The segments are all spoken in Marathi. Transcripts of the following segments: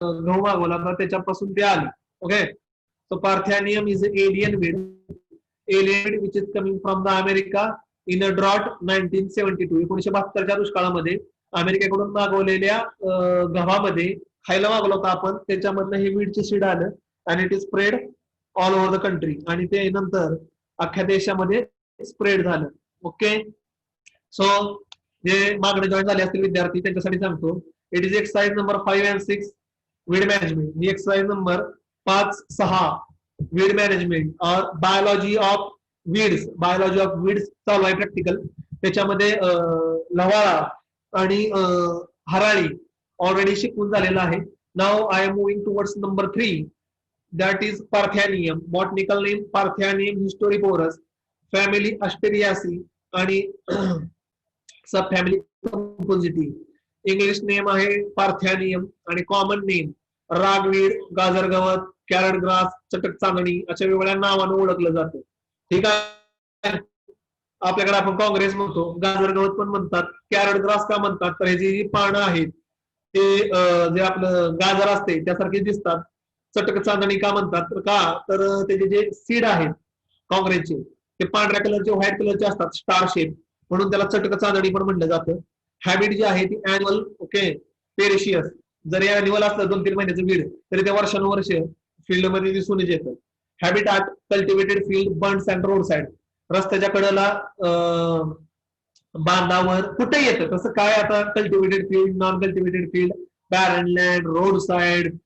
गहू मागवला तर त्याच्यापासून ते आले. Okay, so parthenium is alien weed, which is coming from the America in a drought 1972. 1972च्या दुष्काळामध्ये अमेरिकेकडून मागवलेल्या गव्हामध्ये खायला मागवलं होतं आपण, त्याच्यामधनं हे वीडचे सीड आलं आणि it is spread all over the country आणि ते नंतर अख्ख्या देशामध्ये स्प्रेड झालं. ओके, सो जे मागणे जॉईन झाले असतील विद्यार्थी त्यांच्यासाठी सांगतो, it is exercise number 5 and 6 weed management. ही exercise number 5-6 weed management or biology of weeds, biology of weeds चालू आहे प्रॅक्टिकल. त्याच्यामध्ये लवाळा आणि हराळी ऑलरेडी शिकून झालेला आहे. Now I am moving towards number 3, that is Parthenium. Botanical name Parthenium historivorus, family Asteriaceae आणि सबफॅमिली कंपोजिटी. इंग्लिश नेम आहे पार्थेनियम आणि कॉमन नेम रागवीड, गाजर गवत, कॅरट ग्रास, चटक चांदणी अशा वेगवेगळ्या नावानं ओळखलं जातं. ठीक आहे, आपल्याकडे आपण काँग्रेस म्हणतो, गाजर गवत पण म्हणतात, कॅरट ग्रास का म्हणतात तर ह्याची जी पानं आहेत ते जे आपलं गाजर असते त्यासारखे दिसतात. चटक चांदणी का म्हणतात का तर त्याचे जे सीड आहेत काँग्रेसचे ते पांढऱ्या कलरचे व्हाईट कलरचे असतात स्टार शेप, म्हणून त्याला चटक चांदणी पण म्हणलं जातं. हॅबिट जी आहे ती ऍन्युअल, ओके, पेरिशियस. जर ऍन्युअल असतं 2-3 महिन्याचं वीड तरी ते वर्षानुवर्ष फील्डमध्ये दिसून येतं. Habitat cultivated field, bunds and road side, रस्त्याच्या कडेला बांधावर कुठे येतं तसं काय आता cultivated field, non cultivated field, barren land, road side,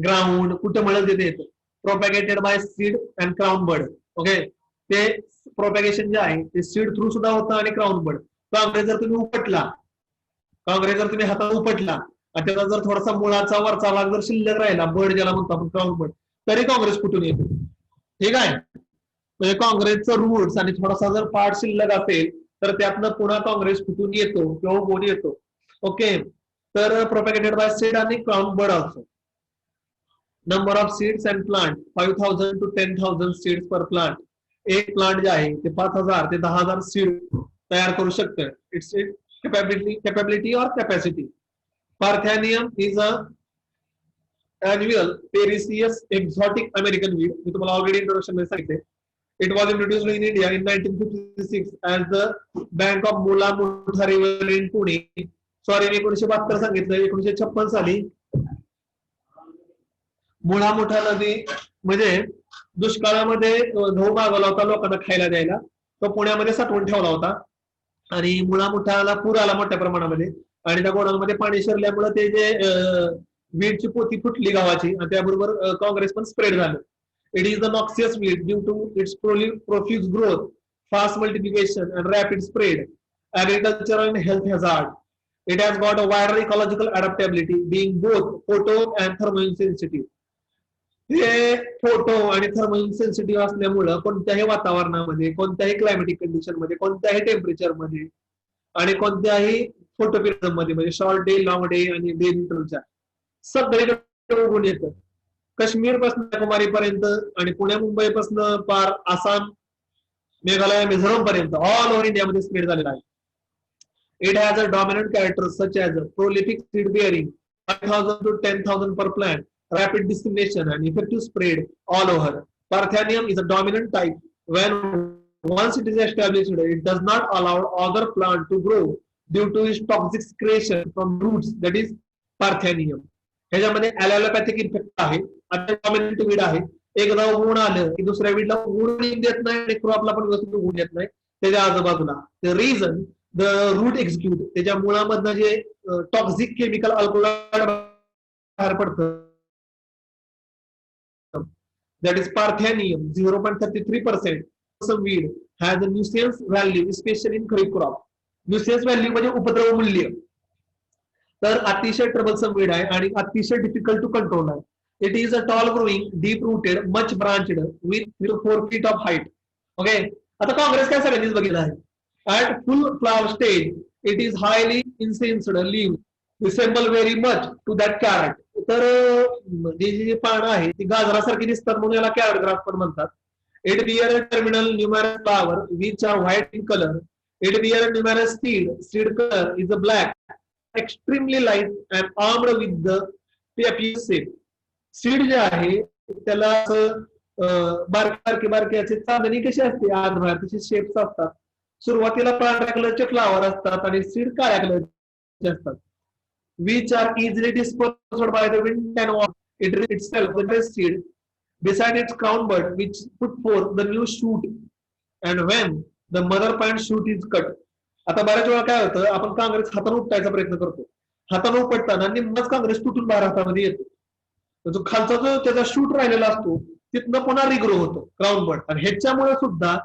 ground, कुठे मिळत येतं. Propagated by seed and crown bud. Okay, ते प्रोपॅगेशन जे आहे ते सीड थ्रू सुद्धा होतं आणि क्राउन बर्ड. काँग्रेस जर तुम्ही उपटला, हातात उपटला आणि त्याचा जर थोडासा मुळाचा वरचा भाग जर शिल्लक राहिला, बर्ड ज्याला म्हणतो आपण क्राउन बर्ड, तरी काँग्रेस कुठून येतो. ठीक आहे, म्हणजे काँग्रेसचं रूट्स आणि थोडासा जर पार्ट शिल्लक असेल तर त्यातनं पुन्हा काँग्रेस कुठून येतो किंवा कोण येतो. ओके, तर प्रोपॅगेटेड बाय सीड आणि crown bird also. Number of seeds and plant 5,000 to 10,000 seeds per plant. एक प्लांट जे आहे ते 5,000 ते 10,000 सीड तयार करू शकतं. It's capability or capacity. Parthenium is a annual pericaceous exotic American weed. मी तुम्हाला ऑलरेडी इंट्रोडक्शन मध्ये सांगितले. It was introduced in India in 1956 as the bank of Mula Mutha River in Pune. Sorry, 1972 सांगितलं. 1956 साली मुळा मुठा नदी म्हणजे दुष्काळामध्ये गहू मागवला होता लोकांना खायला द्यायला, तो पुण्यामध्ये साठवून ठेवला होता आणि मुळा मुठाला पूर आला मोठ्या प्रमाणामध्ये आणि त्या गोडाऊनमध्ये पाणी शिरल्यामुळे ते जे वीडची पोती फुटली गावाची आणि त्याबरोबर काँग्रेस पण स्प्रेड झालं. It is the noxious weed due to its profuse growth, fast multiplication and rapid spread, agricultural and health hazard. It has got a wider ecological adaptability, being both photo and thermosensitive. हे फोटो आणि थर्मल सेन्सिटिव्ह असल्यामुळं कोणत्याही वातावरणामध्ये, कोणत्याही क्लायमेटिक कंडिशन मध्ये, कोणत्याही टेम्परेचर मध्ये आणि कोणत्याही फोटो पिरियड मध्ये, म्हणजे शॉर्ट डे, लॉंग डे आणि डे इंटरव्हलच्या सगळीकडे उगून येतं. काश्मीर पासून कन्याकुमारी पर्यंत आणि पुणे मुंबई पासून पार आसाम, मेघालय, मिझोरम पर्यंत ऑल ओव्हर इंडियामध्ये स्प्रेड झालेला आहे. It has a dominant character such as prolific seed bearing 5,000 to 10,000 per plant, rapid dissemination and effective spread all over. Parthenium is a dominant type. When once it is established, it does not allow other plant to grow due to its toxic secretion from roots. That is Parthenium. ह्याच्यामध्ये ॲलोपॅथिक इफेक्ट आहे. आता डॉमिनंट वीड आहे, एकदा उगवून आलं की दुसऱ्या वीडला उगवून देत नाही आणि क्रॉपला पण व्यवस्थित उगवून देत नाही त्याच्या आजूबाजूला. The reason the root execute, त्याच्या मुळामधनं जे टॉक्सिक केमिकल अल्कोहोल बाहेर पडतं, that is Parthenium 0.33%. Some weed has a nuisance value, especially in kharif crop. Nuisance value म्हणजे उपद्रव मूल्य. तर अतिशय ट्रबलसम वीड आहे आणि अतिशय डिफिकल्ट टू कंट्रोल आहे. It is a tall growing, deep rooted, much branched with 4 feet of height. Okay, आता काँग्रेस काय सगळ्यांनीच बघितलं आहे. At full flower stage it is highly incised leave resemble very much to that carrot. तर जी पानं आहे ती गाजरासारखी दिसतात म्हणून याला कॅरट ग्रास पण म्हणतात. It bear a terminal numerous flower which are white in colour. It bear a numerous seed. Seed colour is a black, extremely light and armed with the ते appears same. सीड जे आहे त्याला बारके बारके असे चांदणी कशी असते आत बाहेर तसे शेप्स असतात. सुरुवातीला पांढऱ्या कलरचे फ्लावर असतात आणि सीड काळ्या कलरचे असतात. which are easily dispersed by the wind and water. It itself the best seed beside its crown bud which put forth the new shoot and when the mother plant shoot is cut. आता बऱ्याच वेळा काय होतं आपण काँग्रेस हाताने उपटायचा प्रयत्न करतो. हाताने उपटताना निम्माच काँग्रेस तुटून बाहेर हातामध्ये येतो. जो खालचा जो त्याचा शूट राहिलेला असतो तिथनं पुन्हा रिग्रो होतो क्राऊन बड आणि ह्याच्यामुळे सुद्धा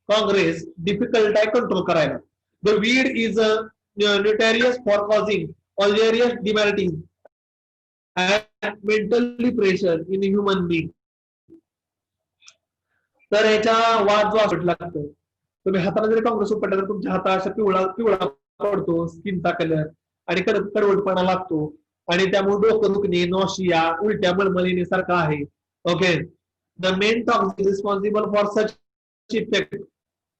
काँग्रेस डिफिकल्ट आहे कंट्रोल करायला. The weed is notorious for causing various demalities and mentally pressure in human being. तर ह्याचा वाद जो असतो लागतो. तुम्ही हाताने जरी काँग्रेस उपटला तर तुमच्या हाता असा पिवळा पिवळा पडतो स्किनचा कलर आणि कडवटपणा लागतो आणि त्यामुळे डोकं दुखणे नॉशिया उलट्या मळमळीसारखं आहे. Okay the main toxin responsible for such effect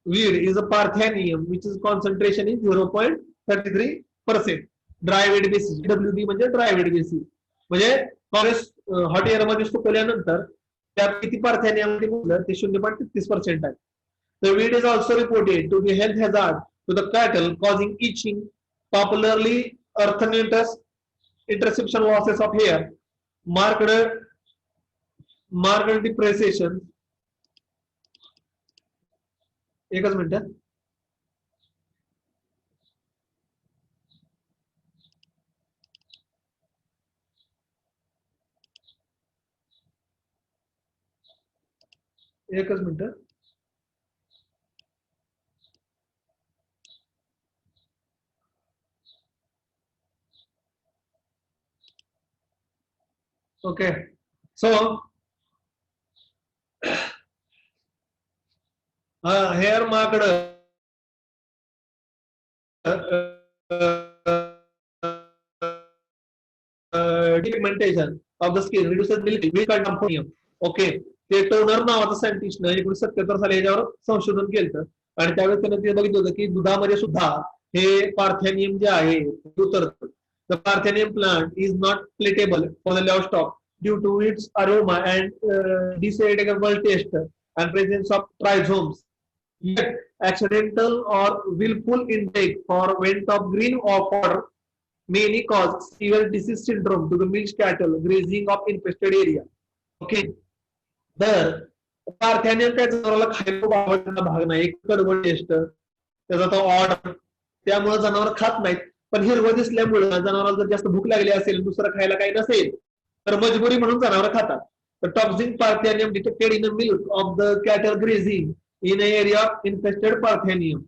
weed is a parthenium which is concentration is 0.33%. Dry weight basis WB म्हणजे ड्राय वेट बेसिस म्हणजे काँग्रेस हॉट एअर मध्ये सुकवल्यानंतर त्यात किती पार्थेनियम मोजलं ते 0.33% आहे. The weed is also reported to be health hazard to the cattle, causing itching, popularly earthinitis, interception losses of hair, marked depreciation. एकच मिनिट. एकच minute. Okay, so hair marked pigmentation of the skin reduces milk ammonium. Okay ते टोनर नावाचं सायंटिस्टनं 1977 साली याच्यावर संशोधन केलं आणि त्यावेळेस त्यानं ते बघितलं होतं की दुधामध्ये सुद्धा हे पार्थेनियम जे आहे उतरतं. The Parthenium plant is not palatable for the livestock due to its aroma and disagreeable taste and presence of trichomes. Yet, accidental or willful intake for want of green or fodder may cause severe disease syndrome to the milk cattle grazing of infested area. Okay. तर पार्थेनियम त्या जनावराला खायला खूप आवडणारा भाग नाही. एक कडवट टेस्ट त्याचा तो ऑर्डर त्यामुळे जनावर खात नाहीत. पण हिरवं दिसल्यामुळे जनावराला जर जास्त भूक लागली असेल दुसरं खायला काही नसेल तर मजबुरी म्हणून जनावर खातात. तर toxic parthenium detected in the milk of the cattle grazing in area of infested parthenium.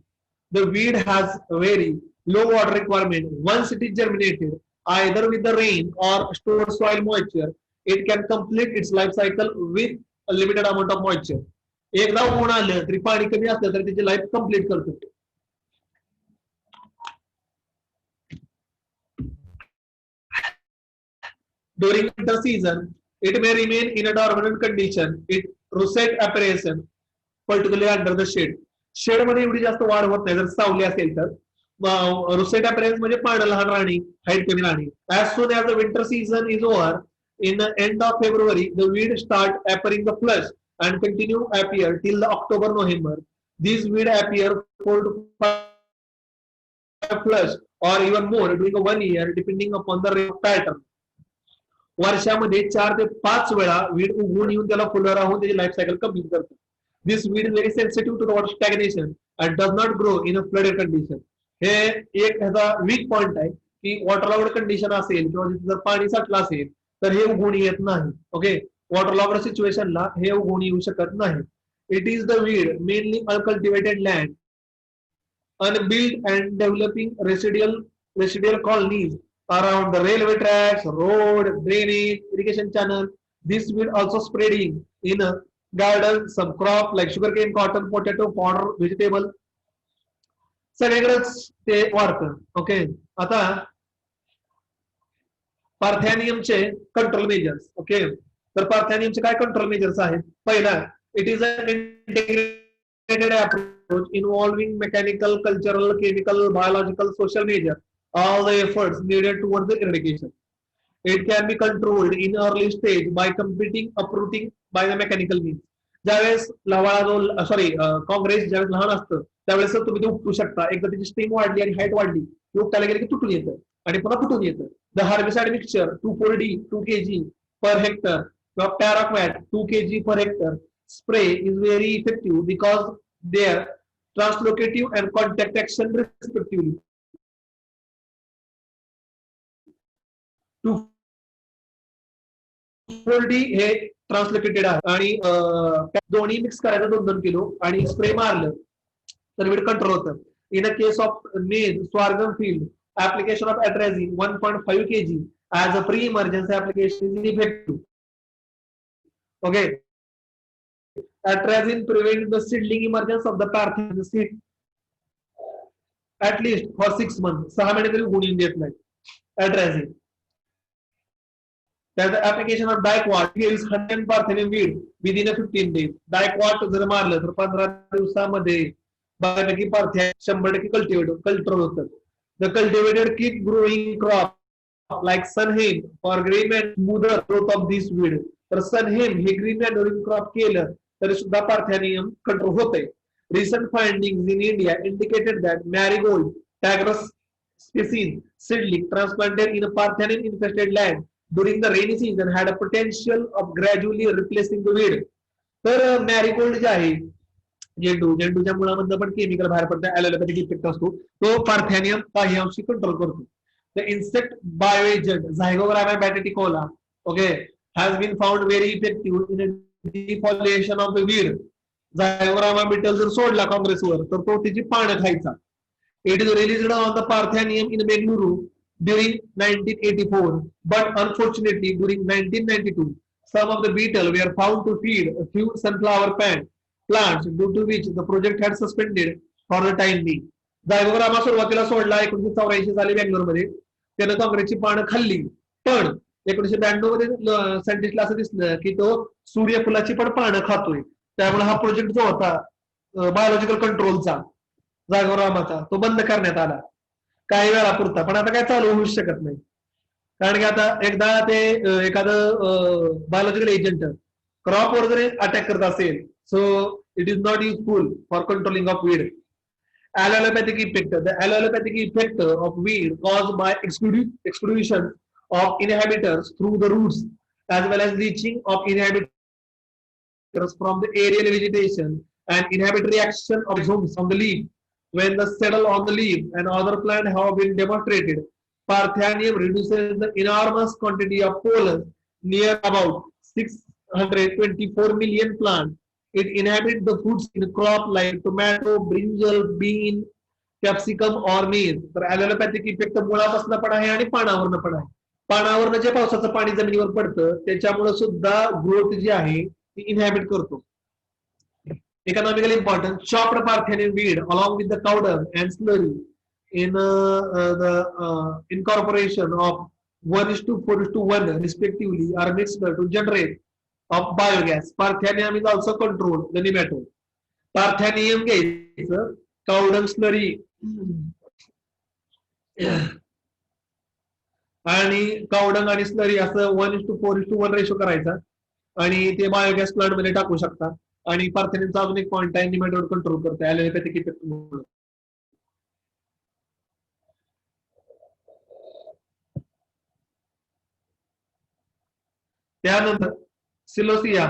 The weed has very low water requirement. Once it is germinated, either with the rain or stored soil moisture, it can complete its life cycle with a limited amount of moisture. एकदा ऊन आलं तरी पाणी कमी असलं तरी त्याची लाईफ कंप्लीट करतो. During winter season, it may remain in a dormant condition. It russet apparition, particularly under the shade. Shade मध्ये एवढी जास्त वाढ होत नाही जर सावली असेल तर. रुसेट अपीयरन्स म्हणजे पांढरं लहान राहणी, हाईट कमी राहणी. As soon as the winter season is over, in the end of February, the weed start appearing the flush and continue appear till the October November. These weed appear 4 to 5 flush or even more during 1 year, depending upon the rain pattern. वर्षामध्ये 4 ते 5 वेळा वीड उगवून येऊन त्याला फुलं राहून त्याची लाईफ सायकल कंप्लीट करतो. This weed is very sensitive to the water stagnation and does not grow in a flooded condition. हे एक ह्याचा वीक पॉइंट आहे की वॉटर लॉग्ड कंडिशन असेल किंवा जर पाणी साठलं असेल तर हे उगवून येत नाही. ओके वॉटर लॉग्ड सिच्युएशनला हे उगवून येऊ शकत नाही. It is the weed mainly uncultivated land unbuilt and developing residual colonies around the railway tracks, road, drainage, irrigation channel. This weed also spreading in a garden, some crop like sugarcane, cotton, potato, fodder, vegetable. सगळीकडेच ते वाढतं. ओके आता पार्थेनियमचे कंट्रोल मेजर्स. ओके तर पार्थेनियमचे काय कंट्रोल मेजर्स आहेत. पहिला it is an integrated approach involving mechanical, cultural, chemical, biological, social measure. All the efforts needed towards the eradication. It can be controlled in early stage by competing uprooting by the mechanical means. ज्यावेळेस लवाळा जो सॉरी काँग्रेस ज्यावेळेस लहान असतं त्यावेळेस तुम्ही ते उपटू शकता. एकदा त्याची स्ट्रिंग वाढली आणि हाईट वाढली की उपटायला गेले की तुटून येतं आणि पुन्हा फुटून येतं. The herbicide mixture 2,4-D 2 kg per hectare किंवा पॅराक्वॅट 2 kg per hectare spray is very effective because their translocative and contact action respectively. 2,4-D हे ट्रान्सलोकेटेड आहे आणि दोन्ही मिक्स करायचं 2-2 किलो आणि स्प्रे मारलं तर वीड कंट्रोल होतं. In a case of maize sorghum field application of atrazine 1.5 kg as a pre-emergency application is effective. Okay, atrazine prevents the seedling emergence of the Parthian seed at least for 6 months. 6 महिने तरी उगवून देत नाही atrazine. That the application of dicot kills 100 Parthian weed within 15 days. Dicot जर मारलं तर 15 दिवसामध्ये बऱ्यापैकी पार्थियन 100% कल्टिवेट होतात. The cultivated keep growing crop like sunheme for green and smoother growth of this weed. तर sunheme हे green and growing crop केलं तरी सुद्धा पार्थेनियम कंट्रोल होते. Recent findings in India indicated that marigold Tagrus species seedling transplanted in a Parthenium infested land during the rainy season had a potential of gradually replacing the weed. तर मॅरीगोल्ड जे आहे झेंडूच्या मुळामधनं पण केमिकल बाहेर पडतं ॲलोपॅथिक इफेक्ट असतो तो पार्थेनियम काही अंशी कंट्रोल करतो. The insect bio agent Zygogramma bataticola okay has been found very effective in defoliation of the weed. Zygogramma beetle जर सोडला काँग्रेसवर तर तो त्याची पानं खायचा. It is released on the Parthenium in Bengaluru during 1984 but unfortunately during 1992 some of the beetle were found to feed a few sunflower plants due to which the project had suspended for the time being. Zygogramma सुरुवातीला सोडला 1984 साली बेंगलोरमध्ये त्यानं काँग्रेसची पानं खाल्ली पण 1992 मध्ये सायंटिस्टला असं दिसलं की तो सूर्यफुलाची पण पानं खातोय त्यामुळे हा प्रोजेक्ट जो होता बायोलॉजिकल कंट्रोलचा Zygogrammaचा तो बंद करण्यात आला काही वेळापुरता. पण आता काय चालू होऊ शकत नाही कारण की आता एकदा ते एखादं बायोलॉजिकल एजंट क्रॉपवर जरी अटॅक करत असेल so it is not useful for controlling of weed. Allelopathic effect. The allelopathic effect of weed caused by exclusion of inhibitors through the roots as well as leaching of inhibitors from the aerial vegetation and inhibit reaction of rhizomes on the leaf when the settle on the leaf and other plant have been demonstrated. Parthenium reduces the enormous quantity of pollen near about 624 million plants. It inhabits the foods in crop like tomato, brinjal, bean, capsicum or maize. तर ॲलोपॅथिक इफेक्ट मुळापासून पण आहे आणि पानावरनं पण आहे. पानावरनं जे पावसाचं पाणी जमिनीवर पडतं त्याच्यामुळे सुद्धा ग्रोथ जी आहे ती इनहॅबिट करतो. Economically important, chopped Parthenium weed along with the cow dung and slurry in the incorporation of 1:4:1 respectively are mixed to generate of biogas. Parthenium is also controlled the nematode. Parthenium घ्यायचं cow dung slurry आणि cow dung आणि slurry असं 1:4:1 रेशो करायचा आणि ते बायोगॅस प्लांट मध्ये टाकू शकता. आणि पार्थेनियमचा अजून एक पॉइंट आहे निमॅटोड कंट्रोल करतो ॲलोपॅथिक इफेक्ट म्हणून. त्यानंतर सिलोसिया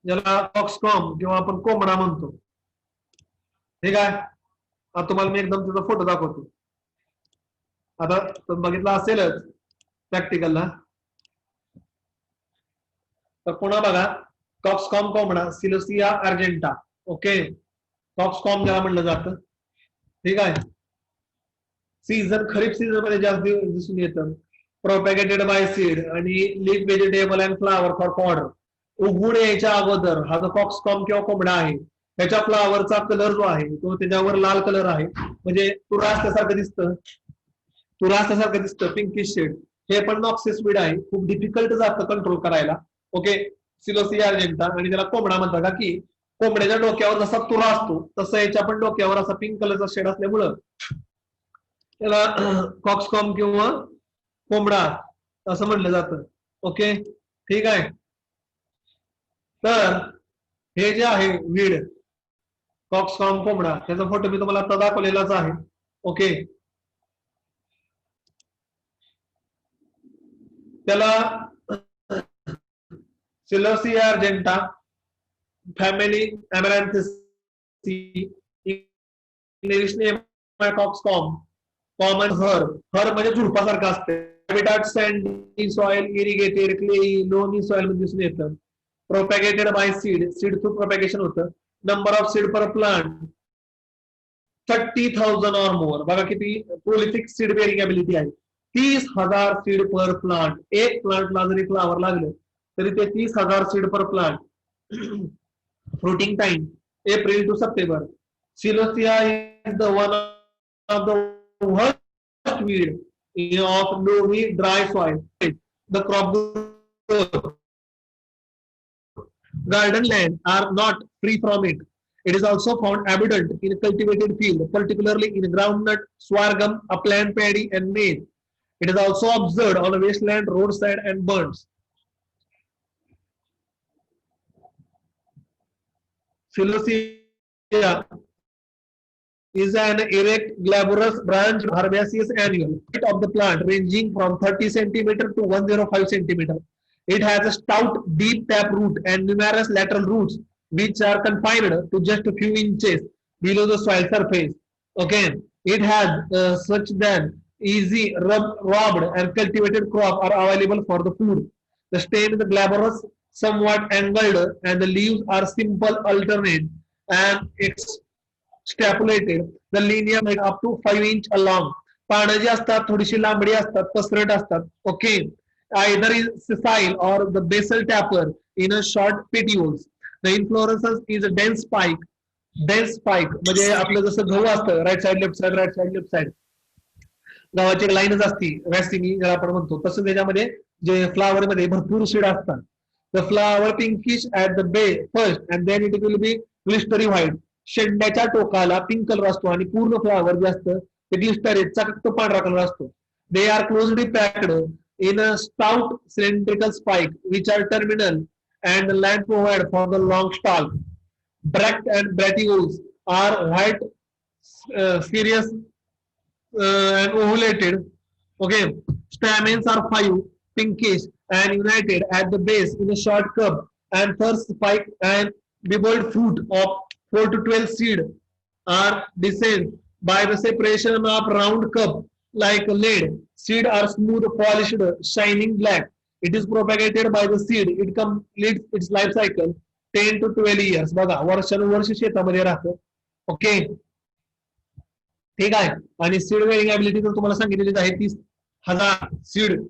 ज्याला फॉक्सकॉम किंवा आपण कोंबडा म्हणतो. ठीक आहे आता तुम्हाला मी एकदम त्याचा फोटो दाखवतो. आता तुम्ही बघितला असेलच प्रॅक्टिकलला तर पुन्हा बघा कॉक्सकॉम कोंबडा सिलोसिया अर्जेंटा. ओके कॉक्सकॉम ज्याला म्हणलं जातं. ठीक आहे सीझन खरीप सीझन मध्ये जास्त दिसून येतं. प्रोपॅगेटेड बाय सीड आणि leaf vegetable and flower for fodder. उगवून यायच्या अगोदर हा जो फॉक्सकॉम किंवा कोंबडा आहे त्याच्या फ्लावरचा कलर जो आहे तो त्याच्यावर लाल कलर आहे म्हणजे तुरा असल्यासारखं दिसतं. तुरा असल्यासारखं दिसतं पिंकिश शेड. हे पण नॉक्सिस वीड आहे खूप डिफिकल्ट जातं कंट्रोल करायला. ओके सिलोसिया अर्जेंटा आणि त्याला कोंबडा म्हणतात का की कोंबड्याच्या डोक्यावर जसा तुरा असतो तसं याच्या पण डोक्यावर असा पिंक कलरचा शेड असल्यामुळं त्याला कॉक्सकॉम किंवा कोंबडा असं म्हटलं जातं. ओके, ठीक आहे. तर हे जे आहे वीड कॉक्सकॉम कोंबडा, त्याचा फोटो मी तुम्हाला आता दाखवलेलाच आहे. ओके, त्याला Celosia argentea family Amaranthaceae English name cockscomb common herb म्हणजे झुडपासारखं असते. Habitat sandy soil irrigated clay loamy soil मध्ये दिसून येतं. Propagated by seed through propagation होतं. Number of seed per plant 30,000 or मोर. बघा किती प्रोलिफिक सीड बेअरिंग ॲबिलिटी आहे. 30,000 सीड पर प्लांट. एक प्लांटला जरी फ्लावर लागलं तरी ते 30,000 seed per plant. Fruiting time April to September. Celosia is the one of the worst weed of loamy dry soil. The crop garden land are not free from it. It is also found abundant in cultivated field, particularly in groundnut, sorghum, upland paddy, and maize. It is also observed on wasteland, roadside, and burns. Silosia is an erect, glabrous branch herbaceous annual of the plant ranging from 30 centimeter to 105 centimeter. It has a stout, deep tap root and numerous lateral roots which are confined to just a few inches below the soil surface. Okay, it has such that easy robbed and cultivated crop are available for the food. The stem is glabrous, somewhat angled, and the leaves are simple, alternate, and stipulated. The lamina up to 5 inch along. पानं जी असतात थोडीशी लांबडी असतात, पसरट असतात. Okay, either is sessile or the basal taper in a short petioles. The inflorescence is a dense spike. Dense spike म्हणजे आपलं जसं गहू असतं right side left side right side left side गव्हाची एक लाईनच असती रॅसिंग ज्याला आपण म्हणतो, तसं त्याच्यामध्ये जे फ्लावर मध्ये भरपूर सीड असतात. The flower pinkish at the bay first and then it will be glistery white. शेंड्याच्या टोकाला पिंक कलर असतो आणि पूर्ण फ्लावर जे असतं ते ग्लिस्टर चकट पांढरा कलर असतो. They are closely packed in a stout cylindrical spike which are terminal and land provide for the long stalk. Bract and bracteoles are white scarious and ovulated. Okay, stamens are 5, pinkish and united at the base in a short cup, and first spike and bibbled fruit of 4 to 12 seed are descend by the separation of round cup like lead. Seed are smooth, polished, shining black. It is propagated by the seed. It completes its life cycle 10 to 12 years. बघा वर्षानुवर्ष शेतामध्ये राहतं. ओके, ठीक आहे. आणि सीड बेअरिंग ॲबिलिटी तर तुम्हाला सांगितलेलीच आहे 30,000 seed.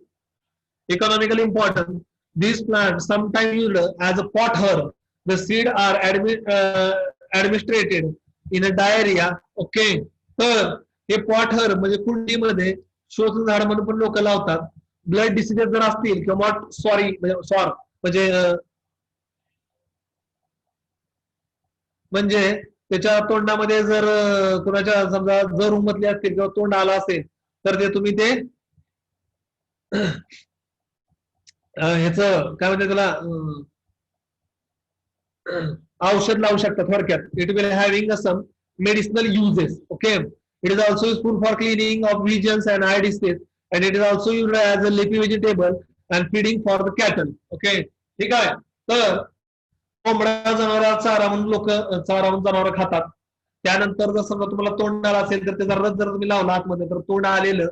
Economically important. This plant sometime used as a pot herb. The seed are administered in a diarrhoea. Okay, तर हे पॉट हर्ब म्हणजे कुंडीमध्ये शोध झाड म्हणून पण लोक लावतात. ब्लड डिसीजेस जर असतील किंवा म्हणजे त्याच्या तोंडामध्ये जर कुणाच्या समजा जर उमटली असतील किंवा तोंड आला असेल तर ते तुम्ही ते ह्याच काय म्हणते त्याला औषध लावू शकता थोडक्यात. It will having some medicinal uses. Okay, it is also useful for cleaning of visions and eye disease and it is also used as a leafy vegetable and feeding for the cattle. Okay, ठीक आहे. तर कोंबड्या जनावर चारा म्हणून लोक चारा म्हणून जनावर खातात. त्यानंतर जर समजा तुम्हाला तोंड आला असेल तर त्याचा रस जर तुम्ही लावला आतमध्ये तर तोंड आलेलं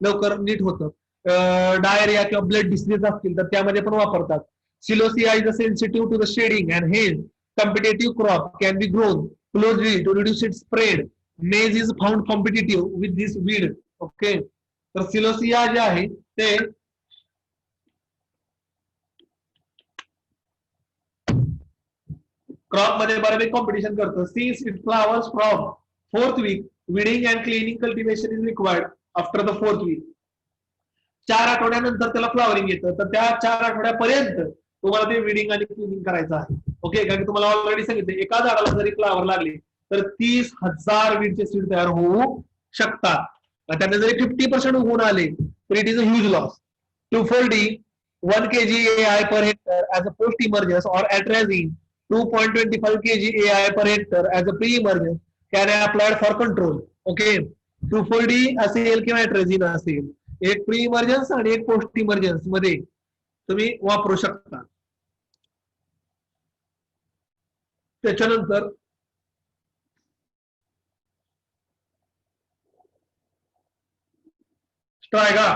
लवकर नीट होतं. डायरिया किंवा ब्लड डिसीज असतील तर त्यामध्ये पण वापरतात. Celosia is sensitive to the shading and hedge. Competitive crop can be grown closely to reduce it spread. Maize is found competitive with this weed. Okay, तर सिलोसिया जे आहे ते क्रॉप मध्ये बऱ्यापैकी कॉम्पिटिशन करतं. Since it flowers from 4th week, weeding and cleaning cultivation is required after the 4th week. 4 आठवड्यानंतर त्याला फ्लॉवरिंग येतं, तर त्या 4 आठवड्यापर्यंत तुम्हाला ते विडिंग आणि क्लिनिंग करायचं आहे. ओके, कारण की तुम्हाला ऑलरेडी सांगितलं एका झाडाला जरी फ्लावर लागले तर 30,000 वीडचे सीड तयार होऊ शकतात. त्याने जरी 50% उगवून आले तर it is a huge loss. Two four D 1 kg AI per hectare as a post emergence or atrazine 2.25 kg AI per hectare as a pre-emergence can be applied for control. Okay, two four D असेल किंवा atrazine असेल, एक प्री इमर्जन्स आणि एक पोस्ट इमर्जन्स मध्ये तुम्ही वापरू शकता. त्याच्यानंतर स्ट्रायगा.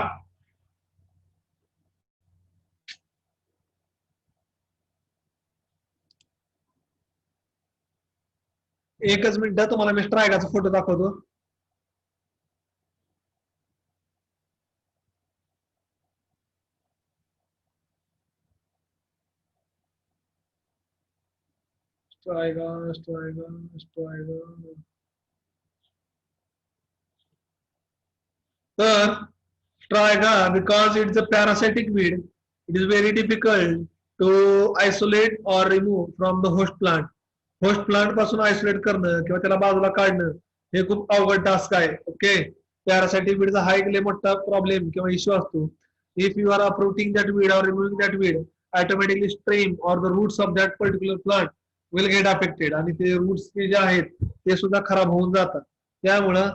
एकच मिनिट, तुम्हाला मी स्ट्रायगाचा फोटो दाखवतो. स्ट्रायगा स्ट्रायगा स्ट्रायगा. तर स्ट्रायगा, because it's a parasitic weed, it is very difficult to isolate or remove from the host plant. Host plant पासून आयसोलेट करणं किंवा त्याला बाजूला काढणं हे खूप अवघड टास्क आहे. ओके, पॅरासाइटिक वीडचा हा एक लय मोठा प्रॉब्लेम किंवा इश्यू असतो. If you are uprooting that weed or removing that weed, automatically stream or the roots of that particular plant will get affected आणि ते रूट्स जे आहेत ते सुद्धा खराब होऊन जातात. त्यामुळं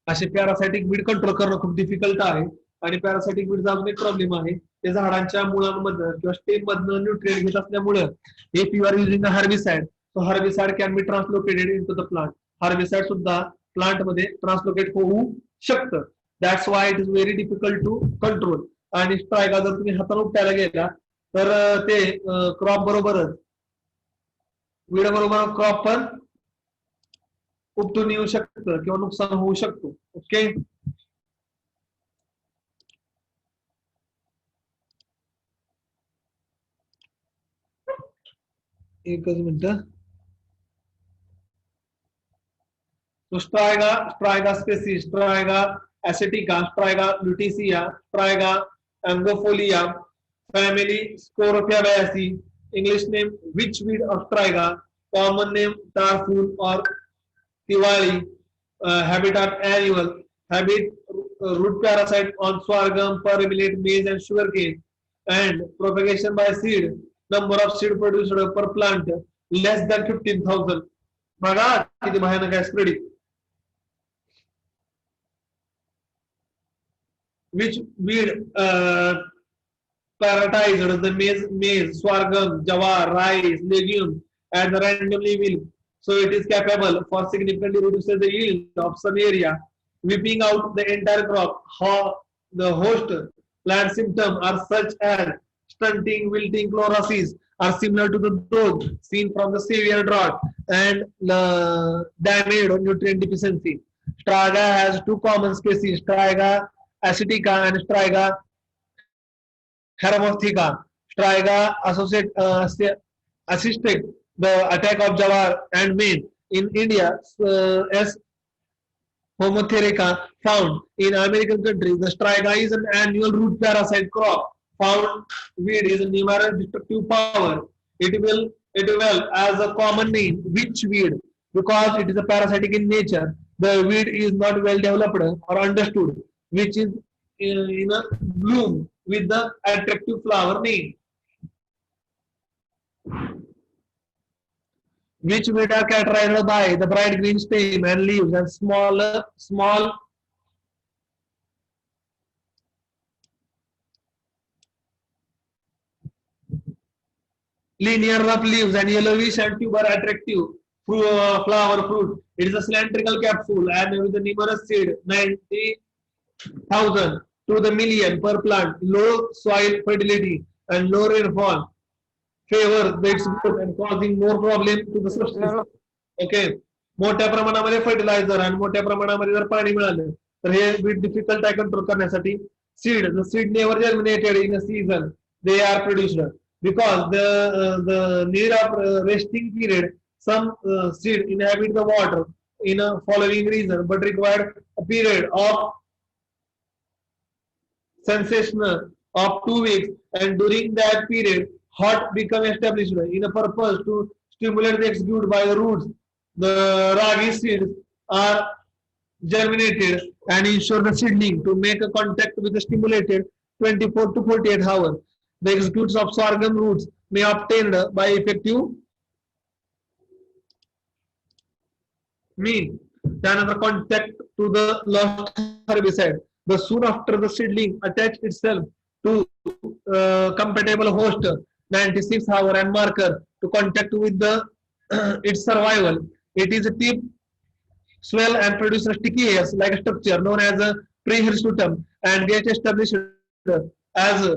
असे पॅरासाइटिक वीड कंट्रोल करणं खूप डिफिकल्ट आहे. आणि पॅरासाइटिक वीडचा अजून एक प्रॉब्लेम आहे, ते झाडांच्या मुळांमधनं किंवा स्टेम मधनं न्यूट्रिएंट घेत असल्यामुळे if you are using a herbicide, so herbicide can be translocated into the plant. Herbicide सुद्धा प्लांट मध्ये ट्रान्सलोकेट होऊ शकतं. That's why it is very difficult to control. आणि स्ट्रायगा जर तुम्ही हाताने उपटायला गेला तर ते क्रॉप बरोबरच वीड बरोबर क्रॉप पण उपटून येऊ शकतं किंवा नुकसान होऊ शकतो. ओके, एकच minute. Striga species, striga asiatica, striga लुटिसिया, स्ट्रायगा एंगोफोलिया, फॅमिली स्कोरोफियाबॅसी, English name witchweed of striga, common name टारफूल और तिवाली, habitat annual, habit root parasite on sorghum, per millet, maize and sugarcane, and propagation by seed, number of seed produced per plant less than 15,000. बघा किती भयानक आहे spreading. Which weed prioritized the maize, sorghum, jawar, rice, legume, and randomly will. So it is capable for significantly reduces the yield of some area, wiping out the entire crop. How the host plant symptoms are such as stunting, wilting, chlorosis are similar to those seen from the severe drought and damage or nutrient deficiency. Straiga has two common species, Straiga acidica and Straiga hermoptycha. Straiga assisted the attack of jawar and maize in India as Homotherica found in American countries. The Straiga is an annual root parasite crop. Found weed is a numerous destructive power. It will as a common name, witch weed, because it is a parasitic in nature. The weed is not well developed or understood, which is in a bloom with the attractive flower name. Which weed are characterized by the bright green stem and leaves and small linear rough leaves and yellowish and tuber attractive flower fruit. It is a cylindrical capsule and with a numerous seed, 90,000 to the million per plant. Low soil fertility and low rainfall favor its growth and causing more problem to the substance. Okay, मोठ्या प्रमाणामध्ये फर्टिलायझर आणि मोठ्या प्रमाणामध्ये जर पाणी मिळालं तर हे बीट डिफिकल्ट आहे कंट्रोल करण्यासाठी. Seed, the seed never germinated in a season they are produced because the need of resting period. Some seed inhabit the water in a following reason but require a period of sensation of 2 weeks, and during that period, hot become established in a purpose to stimulate the execute by the roots. The ragi seeds are germinated and ensure the seedling to make a contact with the stimulated 24 to 48 hours. The executes of sorghum roots may obtained by effective mean. Another contact to the lost herbicide. The soon after the seedling attach itself to compatible host 96 hour and marker to contact with the its survival. It is a tip swell and produce a sticky hairs like a structure known as a prehirsutum and get established as a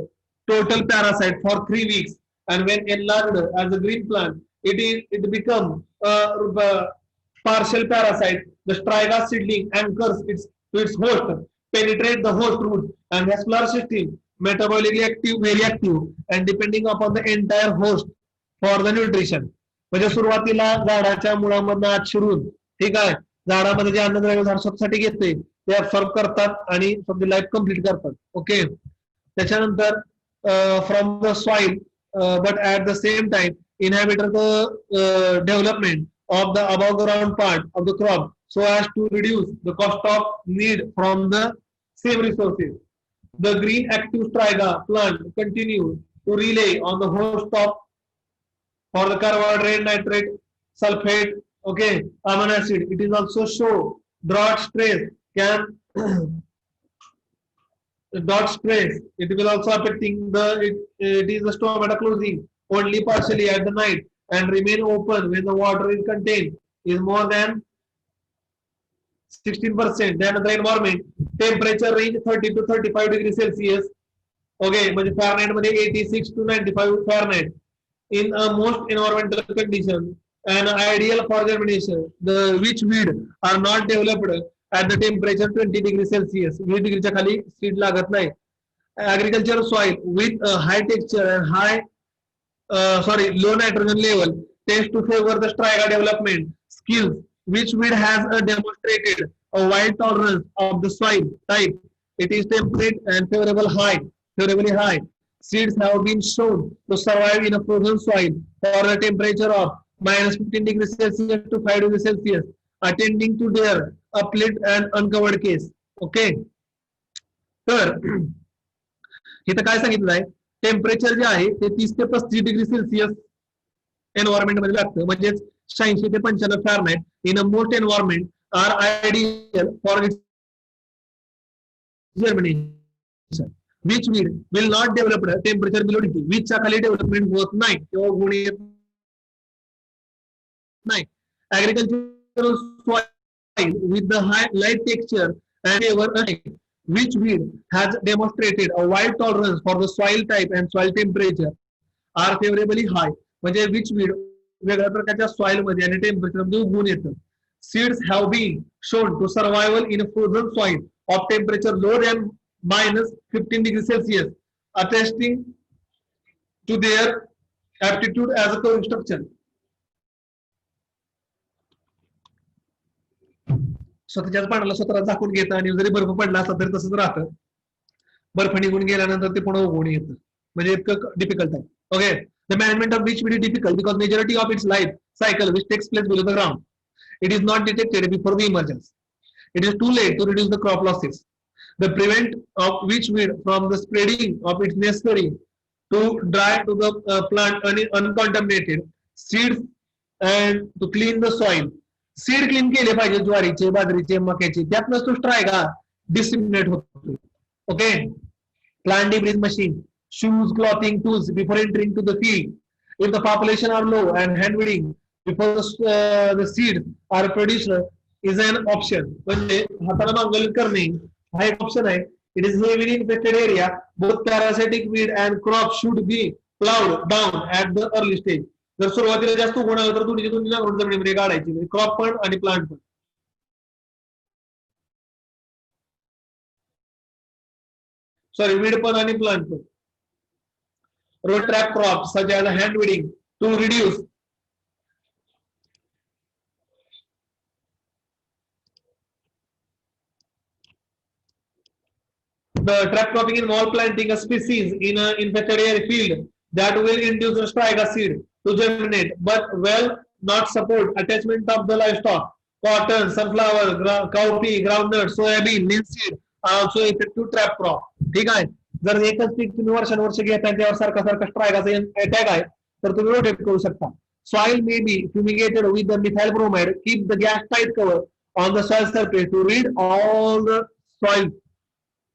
total parasite for 3 weeks. And when enlarged as a green plant, it becomes a partial parasite. The striga seedling anchors to its host, penetrate the host root and vascular system, metabolically active, very active, and depending upon the entire host for the nutrition. म्हणजे सुरुवातीला झाडाच्या मुळामधनं आत शिरून ठीक आहे झाडामध्ये जे अन्नद्रव्य झाड स्वतःसाठी घेते ते ऍब्सॉर्ब करतात आणि आपली लाईफ कम्प्लीट करतात ओके त्याच्यानंतर from the soil but at the same time inhibit the development of the above ground part of the crop so as to reduce the cost of need from the same resources. The green active striga plant continues to rely on the host of for the carbohydrate, nitrate, sulfate, okay, amino acid. It is also show drought stress can dot stress. It will also affecting it is the stomata closing only partially at the night and remain open when the water is contained is more than 16%. Then the environment temperature range 30 to 35 degrees Celsius. Okay, but Fahrenheit 86 to 95 Fahrenheit. In most environmental conditions, an ideal for germination, the which weed are not developed at the temperature 20 degrees Celsius. 20 degrees खाली seed लागत नाही. Agricultural soil with a high texture and low nitrogen level tends to favor the striga development skills, which weed has demonstrated a wide tolerance of the soil type. It is temperate and favorably high. Seeds have been shown to survive in a frozen soil for a temperature of minus 15 degrees Celsius to 5 degrees Celsius, attending to their uplit and uncovered case. Okay. तर इथं काय सांगितलं आहे टेम्परेचर जे आहे ते 30 ते 35 डिग्री सेल्सिअस एन्व्हायरमेंट मध्ये लागतं म्हणजेच 86 ते 95 Fahrenheit in a most environment are ideal for its germination which weed will not develop temperature below 20 which च्या खाली डेव्हलपमेंट होत नाही किंवा गुण येत नाही agricultural soil with the high light texture and favor which weed has demonstrated a wide tolerance for the soil type and soil temperature are favorably high म्हणजे which weed वेगळ्या प्रकारच्या सॉइल मध्ये आणि टेम्परेचर मध्ये उगवून येतं seeds have been shown to survival in a frozen soil of temperature lower than minus 15 degrees Celsius, attesting to their aptitude as a covering structure. स्वतःच्याच पाण्याला स्वतःला झाकून घेतं आणि जरी बर्फ पडला असला तरी तसंच राहतं बर्फ निघून गेल्यानंतर ते पुन्हा उगवून येतं म्हणजे इतकं डिफिकल्ट आहे okay the management of which is difficult because majority of its life cycle which takes place below the ground. It is not detected before the emergence. It is too late to reduce the crop losses. The prevent of which weed from the spreading of its necessary to dry to the plant uncontaminated seeds and to clean the soil. Seed clean केले पाहिजे ज्वारीचे बाजरीचे मक्याचे त्यातनंच तो स्ट्रायगा डिसिमिनेट होतो okay plant debris machine shoes clothing tools before entering to the field if the population are low and hand weeding before the seeds are produced is an option म्हणजे हाताला नांगरणी करणे हा एक ऑप्शन आहे it is heavily infested area both parasitic weed and crop should be plowed down at the early stage जर सुरुवातीला जास्त उगवण आलं तर दोन्ही नांगरून जमिनीमध्ये काढायची क्रॉप पण आणि प्लांट पण सॉरी वीड पण आणि प्लांट पण row trap crops such as hand weeding to reduce The trap cropping involves planting a species in an infected air field that will induce a striga seed to germinate, but will not support attachment of the livestock. Cotton, sunflower, cowpea, groundnut, soybean, linseed are also effective trap crop. ठीक आहे. जर एकच पीक तुम्ही वर्षानुवर्ष घेताय त्यावर सारखा सारखा स्ट्रायगाचा अटॅक आहे तर तुम्ही रोटेट करू शकता. Soil may be fumigated with the methyl bromide. Keep the gas tight cover on the soil surface to rid all the soil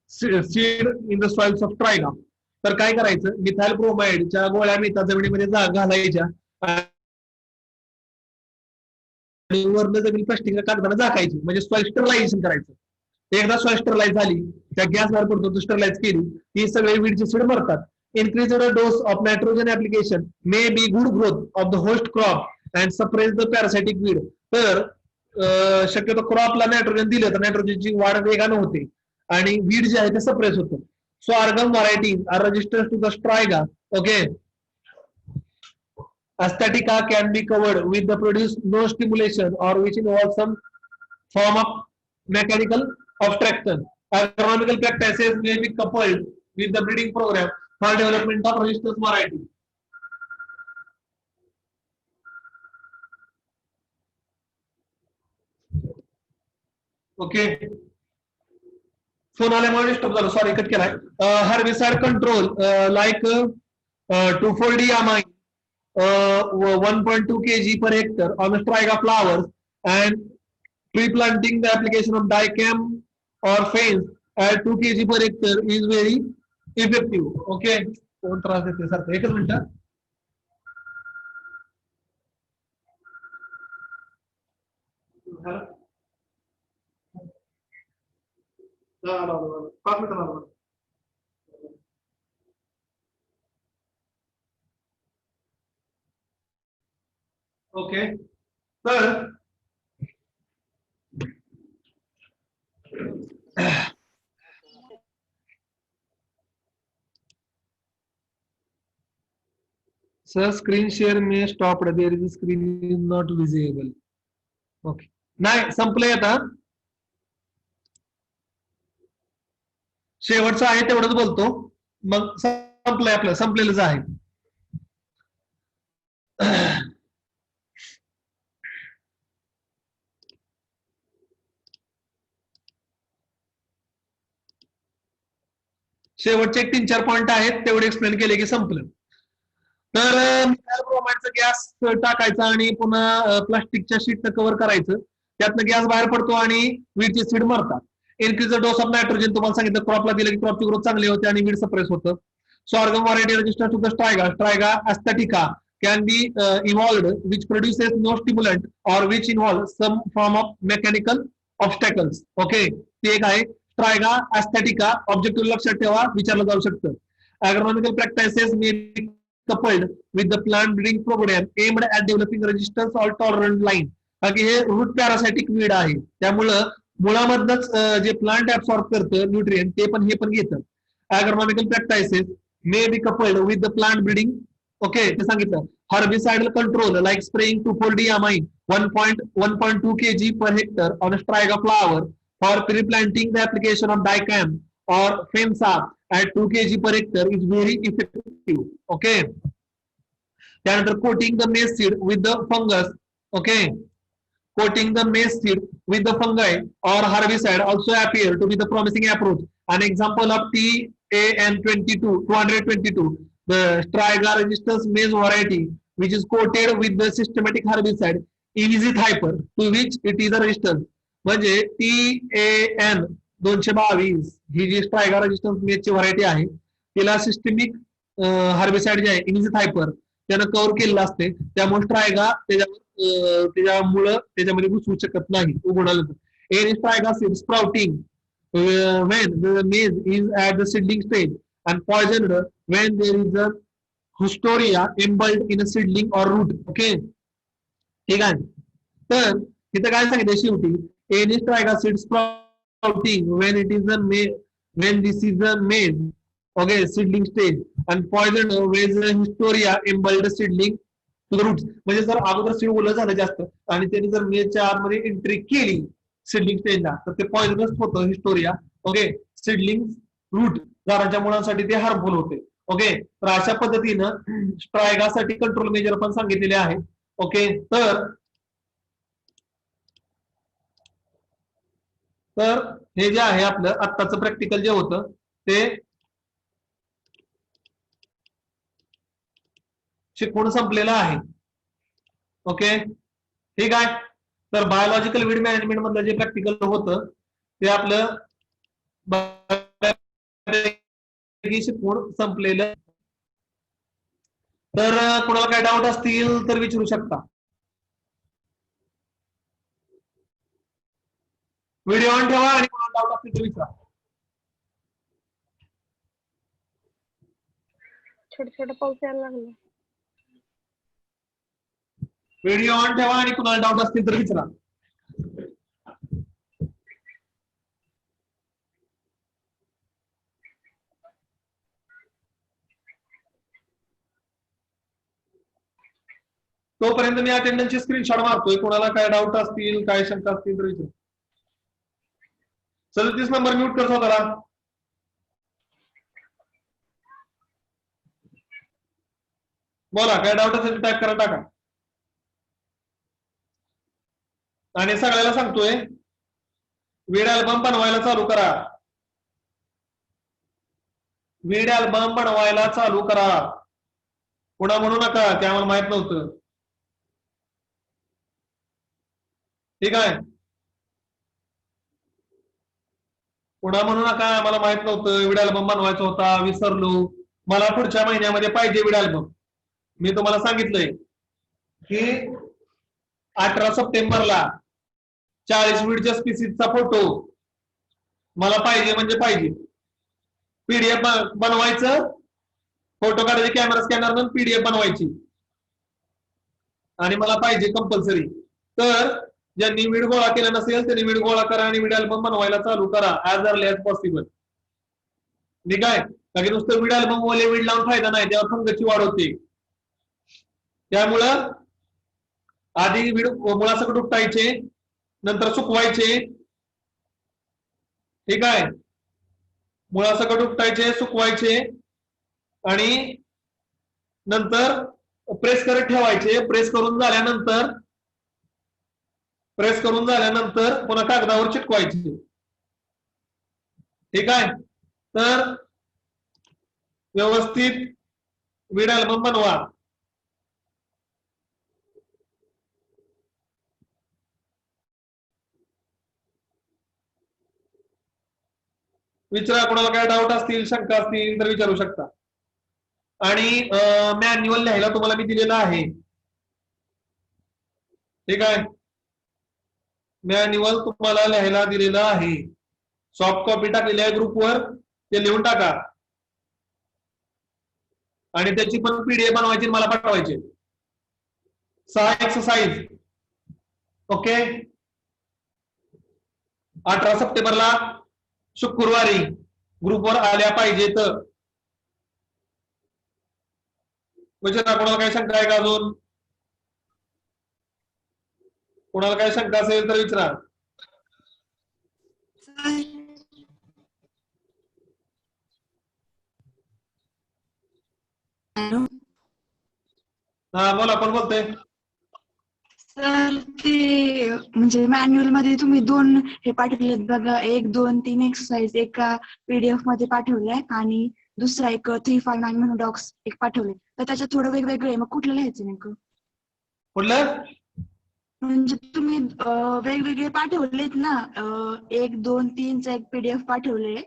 seed in the soils of striga. तर काय करायचं, मिथाइल ब्रोमाइडच्या गोळ्या मिळतात जमिनीमध्ये घालायच्या आणि वरनं जमीन प्लास्टिकच्या कागदाने झाकायची म्हणजे सॉइल स्टरलायझेशन करायचं. एकदा सॉइल स्टरलाइज झाली त्या गॅस बाहेर पडतो स्टरलाइज केली ही सगळे वीडचे सीड मरतात. Increase the dose of nitrogen application may be good growth of the host crop and suppress the parasitic weed. तर शक्यतो क्रॉपला नायट्रोजन दिलं तर नायट्रोजनची वाढ वेगाने होते आणि वीड जे आहे ते सप्रेस होतं. Sorghum varieties are resistant to the striga. Okay. Aesthetica can be covered with the produce no stimulation or which involves some form of mechanical obstruction. Agronomical practices may be coupled with the breeding program for development of resistance variety. Okay. Phone आल्यामुळे डिस्टर्ब झालं, सॉरी कट केलाय. Herbicide control like 2,4-diamine 1.2 kg per hectare on striga flowers and tree planting the application of dicam or fence at 2 kg per hectare is very effective. Okay. कोण त्रास देते सारखं, एकच मिनिट. पाच मिनिट. ओके. तर Sir, screen share may stop. There is a screen is not visible. Okay. नाही संपलंय आता. शेवटचं आहे तेवढंच बोलतो मग संपलंय आपलं, संपलेलंच आहे. शेवटचे 3-4 पॉइंट आहेत तेवढे एक्सप्लेन केले की संपलं. तर मिथाइल ब्रोमाइडचा गॅस टाकायचा आणि पुन्हा प्लास्टिकच्या शीटनं कव्हर करायचं, त्यातनं गॅस बाहेर पडतो आणि वीडचे सीड मरतात. Increase the dose of nitrogen, तुम्हाला सांगितलं क्रॉपला दिलं की क्रॉपची ग्रोथ चांगली होते आणि वीड सप्रेस होतं. Sorghum variety resistant to the striga aesthetica can be evolved which produces no stimulant or which involves some form of mechanical obstacles. Okay. ती एक आहे striga aesthetica. ऑब्जेक्टिव्ह लक्षात ठेवा, विचारलं जाऊ शकतं. Agronomical practices may be coupled with the plant breeding program aimed at developing resistance or tolerant line. हे रूट पॅरासाइटिक वीड आहे त्यामुळं मुळामधनच जे प्लांट ऍब्सॉर्ब करतं न्यूट्रिएंट ते पण हे पण घेतं. Agronomical practices may be coupled with the plant breeding. Okay, ते सांगितलं. Herbicidal control like spraying 2,4-diamine 1.2 kg per hectare on a striga flower for pre-planting the application of dicam or FEMSA at 2 kg per hectare is very effective. Okay. त्यानंतर coating the maize seed with the fungus. Okay. Coating the maize seed with the fungi or herbicide also appear to be the promising approach. An example of TAN222, the striga resistance maize variety, which is coated with the systematic herbicide Easy Hyper, to which it is a resistance. म्हणजे TAN222 ही जी striga resistance maize ची व्हरायटी आहे तिला सिस्टमिक हर्बिसाइड जे आहे Easy Hyper त्यानं कव्हर केलेलं असते, त्यामुळे स्ट्रायगा त्याच्यामुळं त्याच्यामध्ये घुसू शकत नाही, उघडायला. Any striga seed sprouting when the maize is at the seedling stage and poisoned when there is a hysteria embedded in a seedling or root. Okay. ठीक आहे. तर इथं काय सांगितलं शेवटी, any striga seed sprouting when it is a when this is a maize, okay, seedling stage and poisoned when the hysteria embedded seedling to the roots. म्हणजे जर अगोदर सीड ओलं झालं जास्त आणि त्यांनी जर मेजच्या आतमध्ये एंट्री केली सीडलिंग स्टेजला तर ते पॉइझनस होतं हिस्टोरिया. ओके. सीडलिंग रूट झाडाच्या मुळांसाठी ते हार्मफुल होते. ओके, तर अशा पद्धतीनं स्ट्रायगासाठी कंट्रोल मेजर पण सांगितलेले आहे. ओके, तर हे जे आहे आपलं आत्ताचं प्रॅक्टिकल जे होतं ते शिकवून संपलेलं आहे. ओके, ठीक आहे. तर बायोलॉजिकल वीड मॅनेजमेंट मधलं जे प्रॅक्टिकल होतं ते आपलं शिकवून संपलेलं. तर कोणाला काय डाऊट असतील तर विचारू शकता. व्हिडिओ ऑन ठेवा आणि कोणाला डाऊट असतील तर विचारा. छोटा छोटा पाऊस यायला लागला. व्हिडिओ ऑन ठेवा आणि कुणाला डाऊट असतील तर विचारा. तोपर्यंत मी अटेंडन्सची स्क्रीनशॉट मारतोय. कोणाला काय डाऊट असतील, काय शंका असतील तर विचारा. 37 नंबर म्यूट कर स्वतःला. बोला, काय डाऊट असेल टाईप करा, टाका. आणि सगळ्याला सांगतोय वीड अल्बम बनवायला चालू करा. वीड अल्बम बनवायला चालू करा. पुन्हा म्हणू नका की आम्हाला माहित नव्हतं. ठीक आहे, पुन्हा म्हणू नका आम्हाला माहित नव्हतं, वीड अल्बम बनवायचा होता, विसरलो, मला पुढच्या महिन्यामध्ये पाहिजे वीड अल्बम. मी तुम्हाला सांगितलंय की 18 सप्टेंबरला 40 वीडच्या स्पीसीजचा फोटो मला पाहिजे म्हणजे पाहिजे. पीडीएफ बनवायचं, फोटो काढायचे कॅमेरा स्कॅनर, पीडीएफ बनवायची आणि मला पाहिजे कंपल्सरी. तर ज्यांनी वीड गोळा केला नसेल त्यांनी वीड गोळा करा आणि वीड अल्बम बनवायला चालू करा ऍज अर्ली ऍज पॉसिबल. ठीक आहे, कारण नुसतं वीड अल्बम ओले वीड लावून फायदा नाही, त्यावर फंगसची वाढ होते. त्यामुळं आधी वीड मुळासकट उपटायचे, नंतर सुकवायचे. ठीक आहे, मुळासकट उपटायचे, सुकवायचे आणि नंतर प्रेस करत ठेवायचे. प्रेस करून झाल्यानंतर पुन्हा कागदावर चिटकवायचे. ठीक आहे, तर व्यवस्थित वीड अल्बम बनवा. विचारा, कोणाला काय डाऊट असतील, शंका असतील तर विचारू शकता. आणि मॅन्युअल लिहायला तुम्हाला मी दिलेला आहे. ठीक आहे, मॅन्युअल तुम्हाला लिहायला दिलेलं आहे. सॉफ्ट कॉपी टाकलेली आहे ग्रुपवर, ते लिहून टाका आणि त्याची पण पीडीएफ बनवायची, मला पाठवायची. 6 एक्सरसाइज. ओके, 18 सप्टेंबरला शुक्रवारी ग्रुपवर आल्या पाहिजेत. म्हणजे कोणाला काय शंका आहे का अजून? कोणाला काय शंका असेल तर विचारा. हा बोला, कोण बोलतोय? सर ते म्हणजे मॅन्युअल मध्ये तुम्ही 2 हे पाठवलेत बघा, 1, 2, 3 एक्सरसाइज एका पीडीएफ मध्ये पाठवले आणि दुसरा एक 359 म्हणून डॉक्स एक पाठवले. तर त्याच्यात थोडं वेगवेगळं आहे, मग कुठलं लिहायचं नेमकं? कुठलं? म्हणजे तुम्ही वेगवेगळे पाठवलेत ना, 1, 2, 3चा एक पीडीएफ पाठवले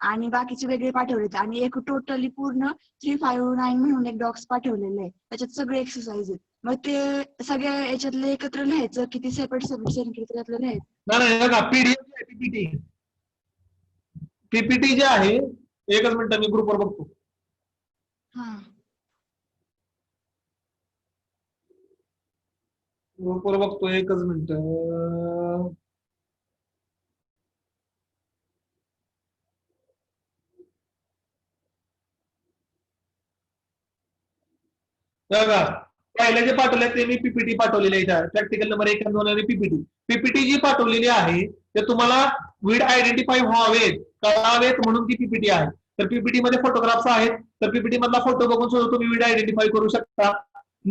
आणि बाकीचे वेगळे पाठवलेत आणि एक टोटली पूर्ण 359 म्हणून एक डॉक्स पाठवलेले आहे. त्याच्यात सगळे एक्सरसाइज आहेत. मग ते सगळ्या याच्यातले एकत्र लिहायचं की ते सेपरेट त्यातलं लिहायचं? नाही, बघा पीडीएफ पीपीटी, पीपीटी जे आहे, एकच मिनिट मी ग्रुपवर बघतो. हा, ग्रुपवर बघतो, एकच मिनिट. बघा, पहिले जे पाठवले ते मी पीपीटी पाठवलेले आहे. प्रॅक्टिकल नंबर 1 आणि 2 आणि पीपीटी. पीपीटी जी पाठवलेली आहे ते तुम्हाला वीड आयडेंटिफाय व्हावेत, कळावेत म्हणून ती पीपीटी आहे. तर पीपीटी मध्ये फोटोग्राफ्स आहेत, तर पीपीटी मधला फोटो बघून सुद्धा तुम्ही वीड आयडेंटिफाय करू शकता.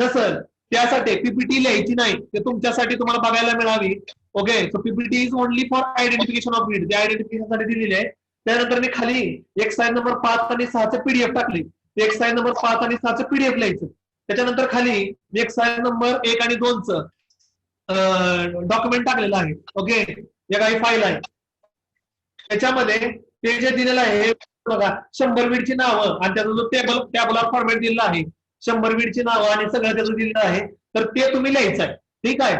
नसल त्यासाठी पीपीटी लिहायची नाही, ते तुमच्यासाठी तुम्हाला बघायला मिळावी. Okay, so PPT is only for identification of weed, ते आयडेंटिफिकेशन साठी दिलेले आहे. त्यानंतर मी खाली एक्सरसाइज नंबर 5 आणि 6 पीडीएफ टाकले. एक्सरसाइज नंबर 5 आणि 6 पीडीएफ लिहायचं. त्याच्यानंतर खाली एक्सरसाइज नंबर 1 आणि 2 डॉक्युमेंट टाकलेलं आहे. ओके, या काही फाईल आहे, त्याच्यामध्ये ते जे दिलेलं आहे बघा, 100 वीडची नावं आणि त्याचा जो टॅबुलर फॉर्मॅट दिलेला आहे, 100 वीडची नावं आणि सगळं त्याचं दिलेलं आहे, तर ते तुम्ही लिहायचं आहे. ठीक आहे.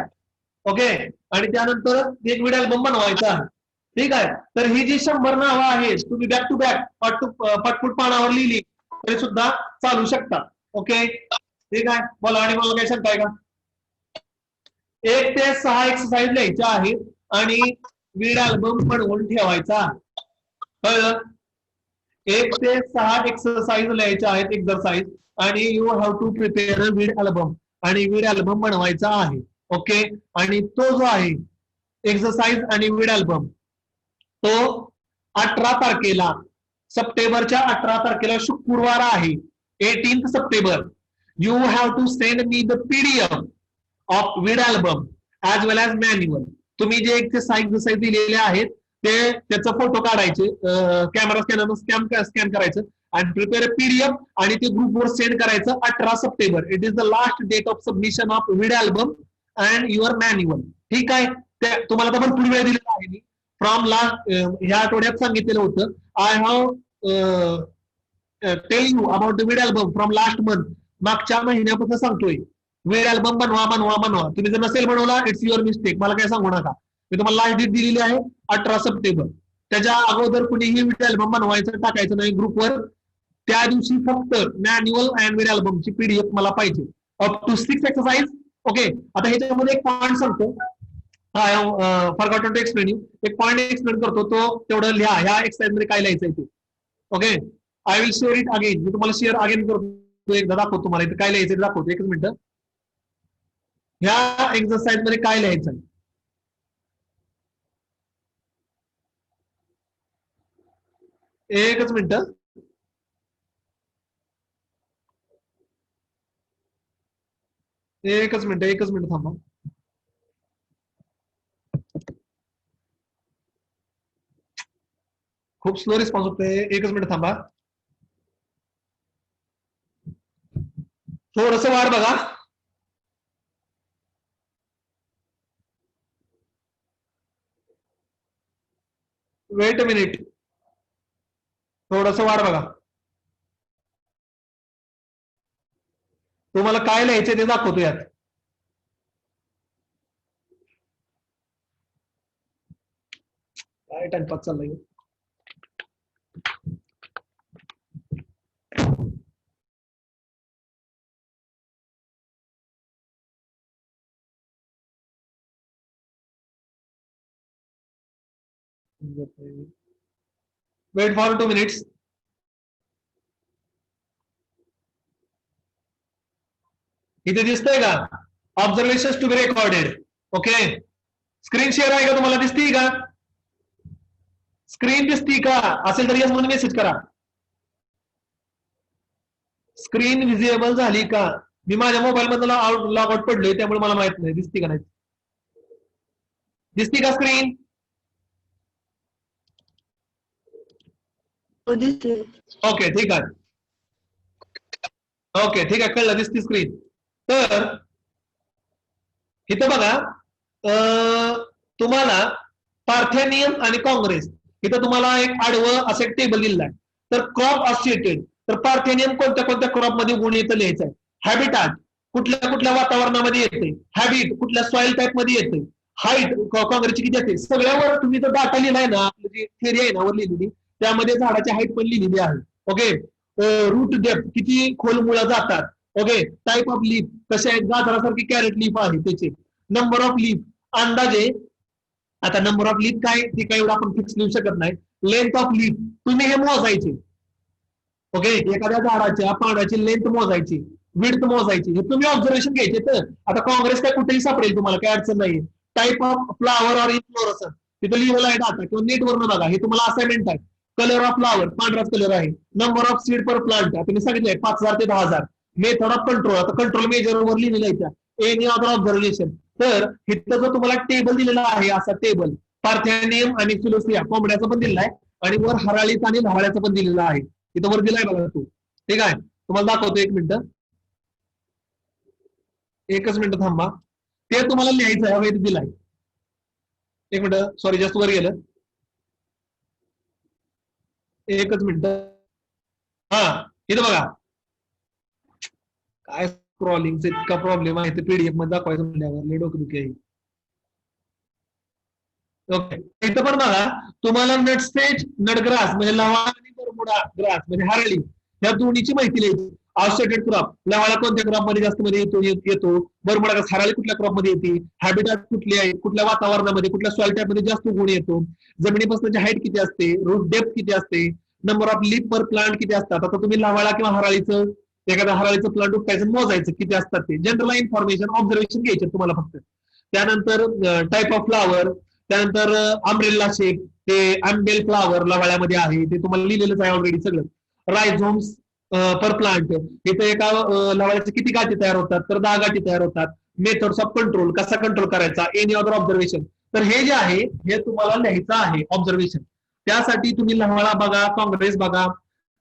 ओके, आणि त्यानंतर एक वीड अल्बम बनवायचा आहे. ठीक आहे. तर ही जी 100 नावं आहेत तुम्ही बॅक टू बॅक पाटपूट पानावर लिहिली तरी सुद्धा चालू शकता. ओके, ठीक आहे. बोला, आणि मला काय शंका आहे का? 1 ते 6 एक्सरसाइज लिहायच्या आहेत आणि वीड अल्बम बनवून ठेवायचा. कळलं? 1 ते 6 एक्सरसाइज लिहायच्या आहेत, एक्सरसाइज, आणि you have to prepare a weed album, आणि वीड अल्बम बनवायचा आहे. ओके, आणि तो जो आहे एक्सरसाइज आणि वीड अल्बम, तो 18 तारखेला, सप्टेंबरच्या 18 तारखेला शुक्रवार आहे, 18 September. You have to send me the PDF of weed album as well as manual. तुम्ही जे एक्सरसाइज दिलेले आहेत ते त्याचा फोटो काढायचे, कॅमेरा स्कॅन करायचं आणि प्रिपेअर पीडीएफ, आणि ते ग्रुपवर सेंड करायचं 18 September. It is the last date of submission of weed album and your manual. ठीक आहे. तुम्हाला तर भरपूर वेळ दिलेला आहे. मी फ्रॉम लास्ट ह्या आठवड्यात सांगितलेलं होतं, I have tell you about the weed album from last month. मागच्या महिन्यापासून सांगतोय वीड अल्बम बनवा बनवा बनवा. तुम्ही जर नसेल बनवला, इट्स युअर मिस्टेक, मला काय सांगू नका. मी तुम्हाला लास्ट डेट दिलेली आहे 18 सप्टेंबर. त्याच्या अगोदर कुणीही वीड अल्बम बनवायचं टाकायचं नाही ग्रुपवर. त्या दिवशी फक्त मॅन्युअल अँड वीड अल्बमची पीडीएफ मला पाहिजे, अप टू 6 एक्सरसाइज. ओके, आता ह्याच्यामध्ये एक पॉईंट सांगतो, I have forgotten to explain you. एक पॉईंट एक्सप्लेन करतो, तो तेवढं लिहा. ह्या एक्सरसाइज मध्ये काय लिहायचं ते. Okay, I will share it again. मी तुम्हाला शेअर अगेन करतो, एकदा दाखवतो तुम्हाला इथे काय लिहायचं दाखवतो. एकच मिनिट. ह्या एक्सरसाइज मध्ये काय लिहायचं, एकच मिनिट. एकच मिनिट थांबा. खूप स्लो रिस्पॉन्स होतोय. एकच मिनिट थांबा, थोडस वाट बघा. वेट अ मिनिट, थोडस वाट बघा. तुम्हाला काय लिहायचं ते दाखवतो यात. काय टाइमपास चाललाय. Wait for 2 minutes. इथे दिसतंय का observation to be recorded. Okay, screen share आहे का, तुम्हाला दिसते का? स्क्रीन दिसती का? असेल तर यस म्हणून मेसेज करा. स्क्रीन विजिबल झाली का? मी माझ्या मोबाईल मधला लॉग आउट पडलोय त्यामुळे मला माहित नाही दिसती का नाही. दिसती का स्क्रीन? ओके, ठीक आहे. ओके, ठीक आहे, कळलं, दिसती स्क्रीन. तर इथं बघा, तुम्हाला पार्थेनियम आणि काँग्रेस, इथं तुम्हाला एक आडवं असं एक टेबल दिलेलं आहे. तर क्रॉप असोसिएटेड, तर पार्थेनियम कोणत्या कोणत्या क्रॉप मध्ये गुण येतं लिहायचं आहे. हॅबिटाट कुठल्या कुठल्या वातावरणामध्ये येते, हॅबिट कुठल्या सॉइल टाईप मध्ये येते, हाईट काँग्रेसची किती येते, सगळ्यावर तुम्ही जर डाटा लिहिलाय ना, जी थेरी आहे ना वर लिहिलेली, त्यामध्ये झाडाची हाईट पण लिहिलेली आहे. ओके, रूट डेप्थ किती खोल मुळं जातात. ओके, टाईप ऑफ लीफ कसे आहेत, गाजरासारखी कॅरेट लीफ आहे त्याचे. नंबर ऑफ लीफ अंदाजे, आता नंबर ऑफ लीफ काय ते काय एवढं आपण फिक्स लिहू शकत नाही. लेंथ ऑफ लीफ तुम्ही हे मोजायचे. ओके, एखाद्या झाडाच्या पानाची लेंथ मोजायची, विड्थ मोजायची, हे तुम्ही ऑब्झर्वेशन घ्यायचे. तर आता काँग्रेस काय कुठेही सापडेल तुम्हाला, काय अडचण नाही. टाईप ऑफ फ्लावर ऑर इन्फ्लोरसन, तिथं लिहिलेला आहे डाटा किंवा नेटवरनं बघा, हे तुम्हाला असाइनमेंट आहे. कलर ऑफ फ्लावर पांढराच कलर आहे. Number of seed per plant आता मी सांगितलंय 5000 ते 10000. मेथड ऑफ कंट्रोल आता कंट्रोल मेजर वर लिहिलेलं आहे त्या एनी अदर ऑब्झर्वेशन. तर इथं जो तुम्हाला टेबल दिलेला आहे असा टेबल पार्थेनियम आणि फिलोसिया कोंबड्याचं पण दिलेलं आहे आणि वर हराळीत आणि लहाळ्याचं पण दिलेलं आहे. इथं वर दिलाय बघा तो. ठीक आहे, तुम्हाला दाखवतो एक मिनिट, एकच मिनिट थांबा. ते तुम्हाला लिहायचं आहे, हवे दिलाय. एक मिनिट, सॉरी जास्त वर गेलं, एकच मिनिट. हा इथं बघा काय स्क्रॉलिंगचा इतका प्रॉब्लेम आहे ते पीडीएफ मध्ये दाखवायचं म्हणल्यावर डोकदुखी आहे. ओके, इथं पण बघा तुम्हाला नटसेज नटग्रास म्हणजे लवाळा आणि बरमुडा ग्रास म्हणजे हरळी या दोन्हीची माहिती लिहायची. असोसिएटेड क्रॉप लवाळा कोणत्या क्रॉप मध्ये जास्त मध्ये येतो, बरमुडा ग्रास हरळी कुठल्या क्रॉप मध्ये येते, हॅबिटाट कुठली आहे, कुठल्या वातावरणामध्ये कुठल्या सॉइल टाईप मध्ये जास्त गुण येतो, जमिनीपासूनची हाईट किती असते, रूट डेप्थ किती असते, number of leaf per plant किती असतात. आता तुम्ही लवाळा किंवा हराळीचं एखाद्या हराळीचं प्लांट उपटायचं मोजायचं किती असतात ते जनरल इन्फॉर्मेशन ऑब्झर्वेशन घ्यायचे तुम्हाला फक्त. त्यानंतर टाईप ऑफ फ्लावर, त्यानंतर अम्ब्रेला शेप ते अम्बेल फ्लावर लवाळ्यामध्ये आहे ते तुम्हाला लिहिलेलंच आहे ऑलरेडी सगळं. रायझोम्स पर प्लांट इथं एका लवाळ्याचे किती गाठी तयार होतात तर 10 गाठी तयार होतात. मेथड्स ऑफ कंट्रोल कसा कंट्रोल करायचा, एनी अदर ऑब्झर्वेशन. तर हे जे आहे हे तुम्हाला लिहायचं आहे ऑब्झर्वेशन. त्यासाठी तुम्ही लवाळा बघा, काँग्रेस बघा,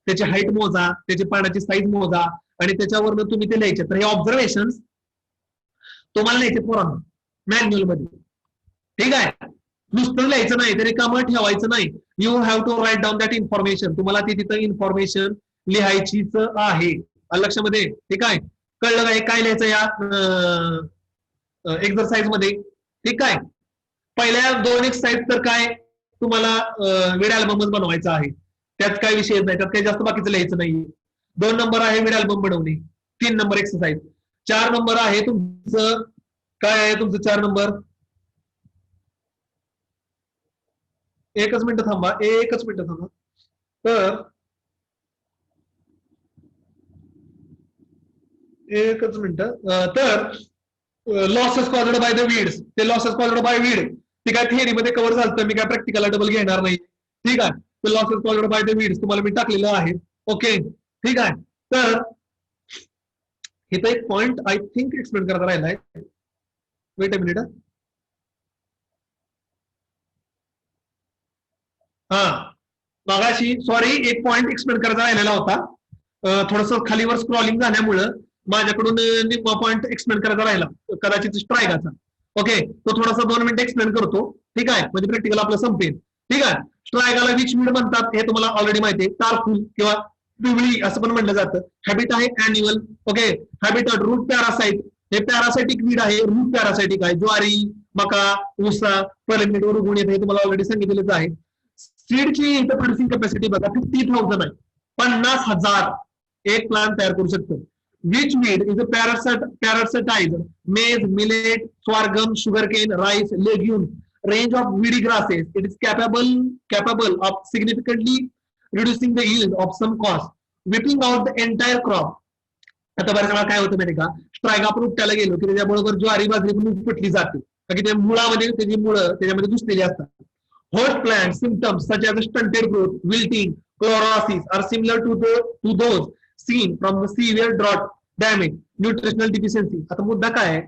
त्याची हाईट मोजा, त्याची पाण्याची साईज मोजा आणि त्याच्यावरनं तुम्ही ते लिहायचे. तर हे ऑब्झर्वेशन तुम्हाला लिहायचे पोरांना मॅन्युअल मध्ये. ठीक आहे, नुसतं लिहायचं नाही, तरी कामं ठेवायचं नाही. You have to write down that information. तुम्हाला ती तिथं इन्फॉर्मेशन लिहायचीच आहे लक्षामध्ये. ठीक आहे, कळलं काय काय लिहायचं या एक्झरसाइज मध्ये. ठीक आहे, पहिल्या 2 एक्सरसाइज तर काय तुम्हाला विड अल्बमच बनवायचा आहे, त्यात काय विषय नाही, त्यात काही जास्त बाकीचं लिहायचं नाही. 2 नंबर आहे विड अल्बम बनवणे, 3 नंबर एक्सरसाइज. 4 नंबर आहे तुमचं काय आहे तुमचं 4 नंबर. एकच मिनिट थांबा, एकच मिनिट थांबा. तर एकच मिनिट. तर losses caused by the weeds, ते लॉसेस कॉज्ड बाय वीड ते काय थिअरी मध्ये कव्हर झालं, मी काय प्रॅक्टिकलला डबल घेणार नाही. ठीक आहे, तर losses caused by the weeds तुम्हाला मी टाकलेलं आहे. ओके, ठीक आहे. तर इथं एक पॉइंट आय थिंक एक्सप्लेन करता राहिलाय. Weight a minute. हा मगाशी सॉरी एक पॉइंट एक्सप्लेन करायचा राहिलेला होता, थोडस खालीवर स्क्रॉलिंग झाल्यामुळं माझ्याकडून निम्मा पॉइंट एक्सप्लेन करायचा राहिला कदाचित स्ट्रायगाचा. ओके, तो थोडासा 2 मिनिट एक्सप्लेन करतो. ठीक आहे, म्हणजे प्रॅक्टिकल आपलं संपेल. ठीक आहे, स्ट्रायगाला विच वीड म्हणतात हे तुम्हाला ऑलरेडी माहिती आहे. टारफुल किंवा पिवळी असं पण म्हटलं जातं. हॅबिट आहे annual. Okay, habitat root parasite हे पॅरासाइटिक वीड आहे, रूट पॅरासाइटिक आहे. ज्वारी, मका, ऊसा परमिटवर उगवून येते हे तुम्हाला ऑलरेडी सांगितलेलंच आहे. सीडची इथं प्रोड्युसिंग कॅपॅसिटी बघा 50,000 आहे, 50,000 एक प्लांट तयार करू शकतो. Which weed is a parasitized maize, millet, sorghum, sugarcane, rice, legume, range of weedy grasses. It is capable of significantly reducing the yield of some cost, wiping out the entire crop. आता बऱ्याच वेळा काय होतं माहिती का, स्ट्रायगा आपण उपटायला गेलो की त्याच्याबरोबर ज्वारी बाजरी पण उपटली जाते, कारण की त्या मुळामध्ये त्याची मुळं त्याच्यामध्ये घुसलेली असतात. Host plant symptoms such as stunted growth, wilting, chlorosis are similar to those seen from the severe drought damage, nutritional deficiency. आता मुद्दा काय आहे,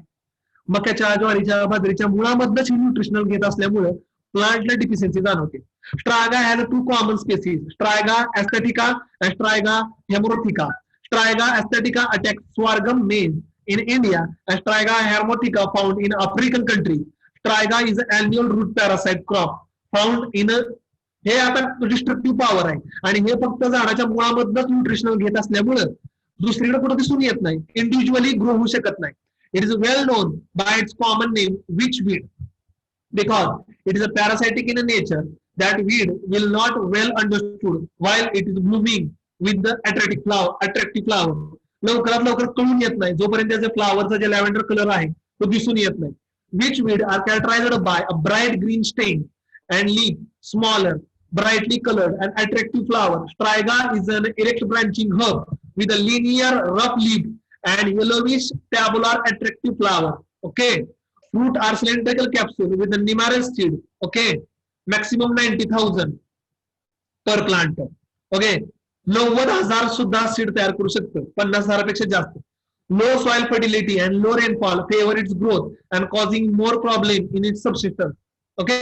मक्याच्या ज्वारीच्या बाजरीच्या मुळामधनच न्यूट्रिशनल घेत असल्यामुळे प्लांटला डिफिशियन्सी जाणवते. Striga has 2 common species, striga asiatica and striga hermonthica. Striga asiatica attacks sorghum maize in India and striga hermonthica found in African country. स्ट्रायगा is an annual root parasite crop found in. हे आता डिस्ट्रक्टिव्ह पॉवर आहे आणि हे फक्त झाडाच्या मुळामधनच न्यूट्रिशनल घेत असल्यामुळे दुसरीकडे कुठे दिसून येत नाही, इंडिव्हिज्युअली ग्रो होऊ शकत नाही. It is well known by it's common name which weed because it is a पॅरासाइटिक in nature. That weed will not well understood while it is blooming with the attractive flower. लवकरात लवकर कळून येत नाही जोपर्यंत त्याच्या फ्लावरचा जे लॅव्हेंडर कलर आहे तो दिसून येत नाही. Which weed are characterised by a bright green stem and leaf, smaller, brightly colored and attractive flower. Straiga is an erect branching herb with a linear rough leaf and yellowish tabular attractive flower. Okay, fruit are cylindrical capsule with a numerous seed. Okay, maximum 90,000 per plant. Okay, 90,000 सुद्धा सीड तयार करू शकतं, 50,000पेक्षा जास्त. Low soil fertility and low rainfall favour its growth and causing more problem in its subsistence. Okay,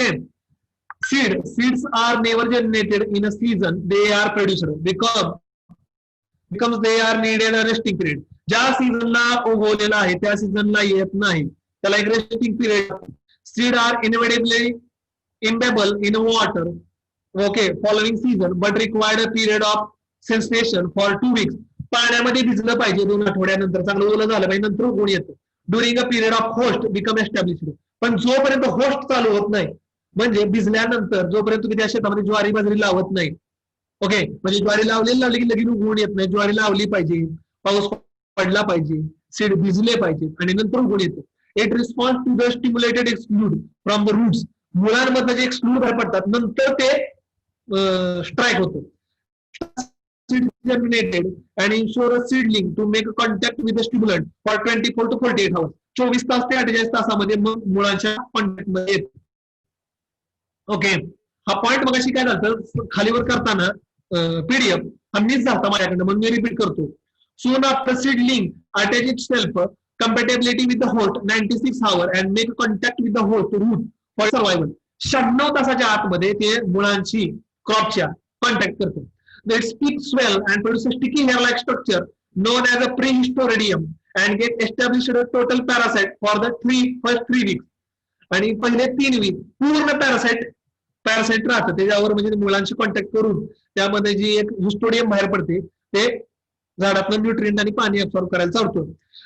seeds are never generated in a season, they are produced because they are needed a resting period. ज्या सीझनला उगवलेला आहे त्या सीझनला येत नाही, त्याला एक resting period. Seed are inevitably imbibable in water, okay, following season but required a period of sensation for 2 weeks. पाण्यामध्ये भिजलं पाहिजे 2 आठवड्यानंतर, चांगलं ओलं झालं पाहिजे, नंतर उगवून येतं. During a period of host become established. पण जोपर्यंत होस्ट चालू होत नाही, म्हणजे भिजल्यानंतर जोपर्यंत तुम्ही त्या शेतामध्ये ज्वारी बाजरी लावत नाही, ओके, म्हणजे ज्वारी लावली की लगेच उगवून येत नाही. ज्वारी लावली पाहिजे, पाऊस पडला पाहिजे, सीड भिजले पाहिजे आणि नंतर उगवून येतं. It response to the stimulated exclude from the roots. मुळांमधनं जे एक्सक्लूड बाहेर पडतात नंतर ते स्ट्राईक होतं. Germinated and ensure a seedling to make a contact with the stimulant for 24 to 48 hours. 24 तास ते 48 तासामध्ये मग मुळांच्या कॉन्टॅक्ट मध्ये येत. ओके, हा पॉइंट मग अशी काय झालं खालीवर करताना पीडीएफ हा मिस झाला माझ्याकडनं, म्हणून मी रिपीट करतो. Soon after seedling attach itself compatibility with the host 96 hours and make contact with the host root for survival. 96 तासाच्या आतमध्ये ते मुळांची क्रॉपच्या कॉन्टॅक्ट करतो. Its peak swell and produce a sticky hair-like structure known as a prehistoridium and get established a total parasite for the first 3 weeks. आणि पहिले 3 वीक पूर्ण पॅरासाइट राहतं त्याच्यावर, म्हणजे मुलांशी कॉन्टॅक्ट करून त्यामध्ये जी एक हिस्टोडियम बाहेर पडते ते झाडातलं न्यूट्रिएंट आणि पाणी ऍब्सॉर्ब करायला चालतो.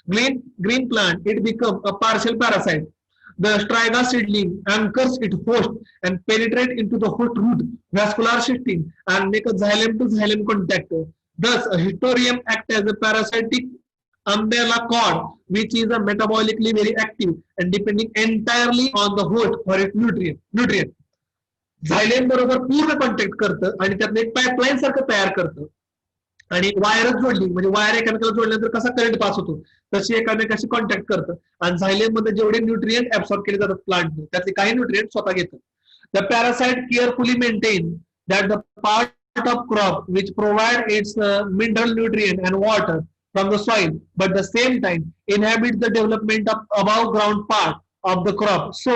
Green plant it become a partial parasite. The striga seedling anchors its host and penetrate into the host root vascular system and make a xylem to xylem contact. Thus, a historyum acts as a parasitic umbrella cord, which is a metabolically very active and depending entirely on the host for its nutrient. Xylem बरोबर पूर्ण कॉन्टॅक्ट करतं आणि त्यातलं एक पाईपलाईन सारखं तयार करतं आणि वायरच जोडली, म्हणजे वायर एकामेकाला जोडल्यानंतर कसा करंट पास होतो तशी एकामेकाशी कॉन्टॅक्ट करतं आणि झायलेम मध्ये जेवढे न्यूट्रिएंट ऍब्सॉर्ब केले जातात प्लांटने त्यातले काही न्यूट्रिएंट स्वतः घेतात. The parasite carefully maintain that the part of crop which provide its mineral nutrient and water from the soil but the same time inhabit the development of above ground part of the crop, so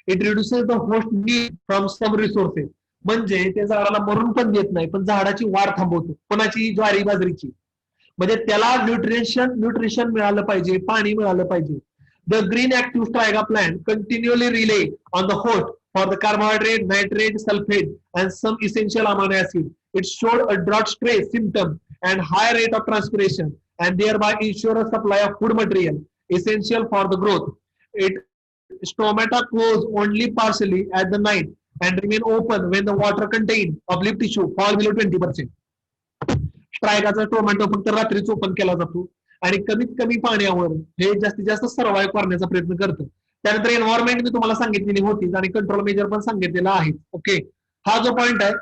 it reduces the host need from some resources. म्हणजे ते झाडाला मरून पण देत नाही, पण झाडाची वाढ थांबवतो. कोणाची? ज्वारी बाजरीची. म्हणजे त्याला न्यूट्रिशन मिळालं पाहिजे, पाणी मिळालं पाहिजे. The green active striga plant continually rely on the host for the carbohydrate, nitrate, sulphate and some essential amino acid. It showed a drought stress symptom and high rate of transpiration and thereby insure a supply of food material essential for the growth. It stomata close only partially at the night and remain open when the water contained of leaf tissue fall below 20%. स्ट्रायगाचा tomato फक्त रात्रीच ओपन केला जातो आणि कमीत कमी पाण्यावर हे जास्तीत जास्त सर्वाइव्ह करण्याचा प्रयत्न करतं. त्यानंतर एन्व्हायरमेंट मी तुम्हाला सांगितलेली होती आणि कंट्रोल मेजर पण सांगितलेला आहे. ओके, हा जो पॉइंट आहे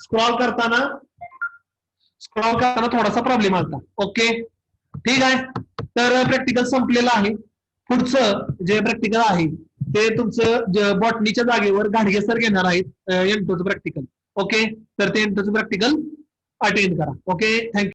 स्क्रॉल करताना थोडासा प्रॉब्लेम आला. ओके, ठीक आहे. तर प्रॅक्टिकल संपलेलं आहे. पुढचं जे प्रॅक्टिकल आहे ते तुमचं बॉटनीच्या जागेवर घाडगे सर घेणार आहेत एंटोचं प्रॅक्टिकल. ओके, तर ते एंटोचं प्रॅक्टिकल अटेंड करा. Okay, thank you.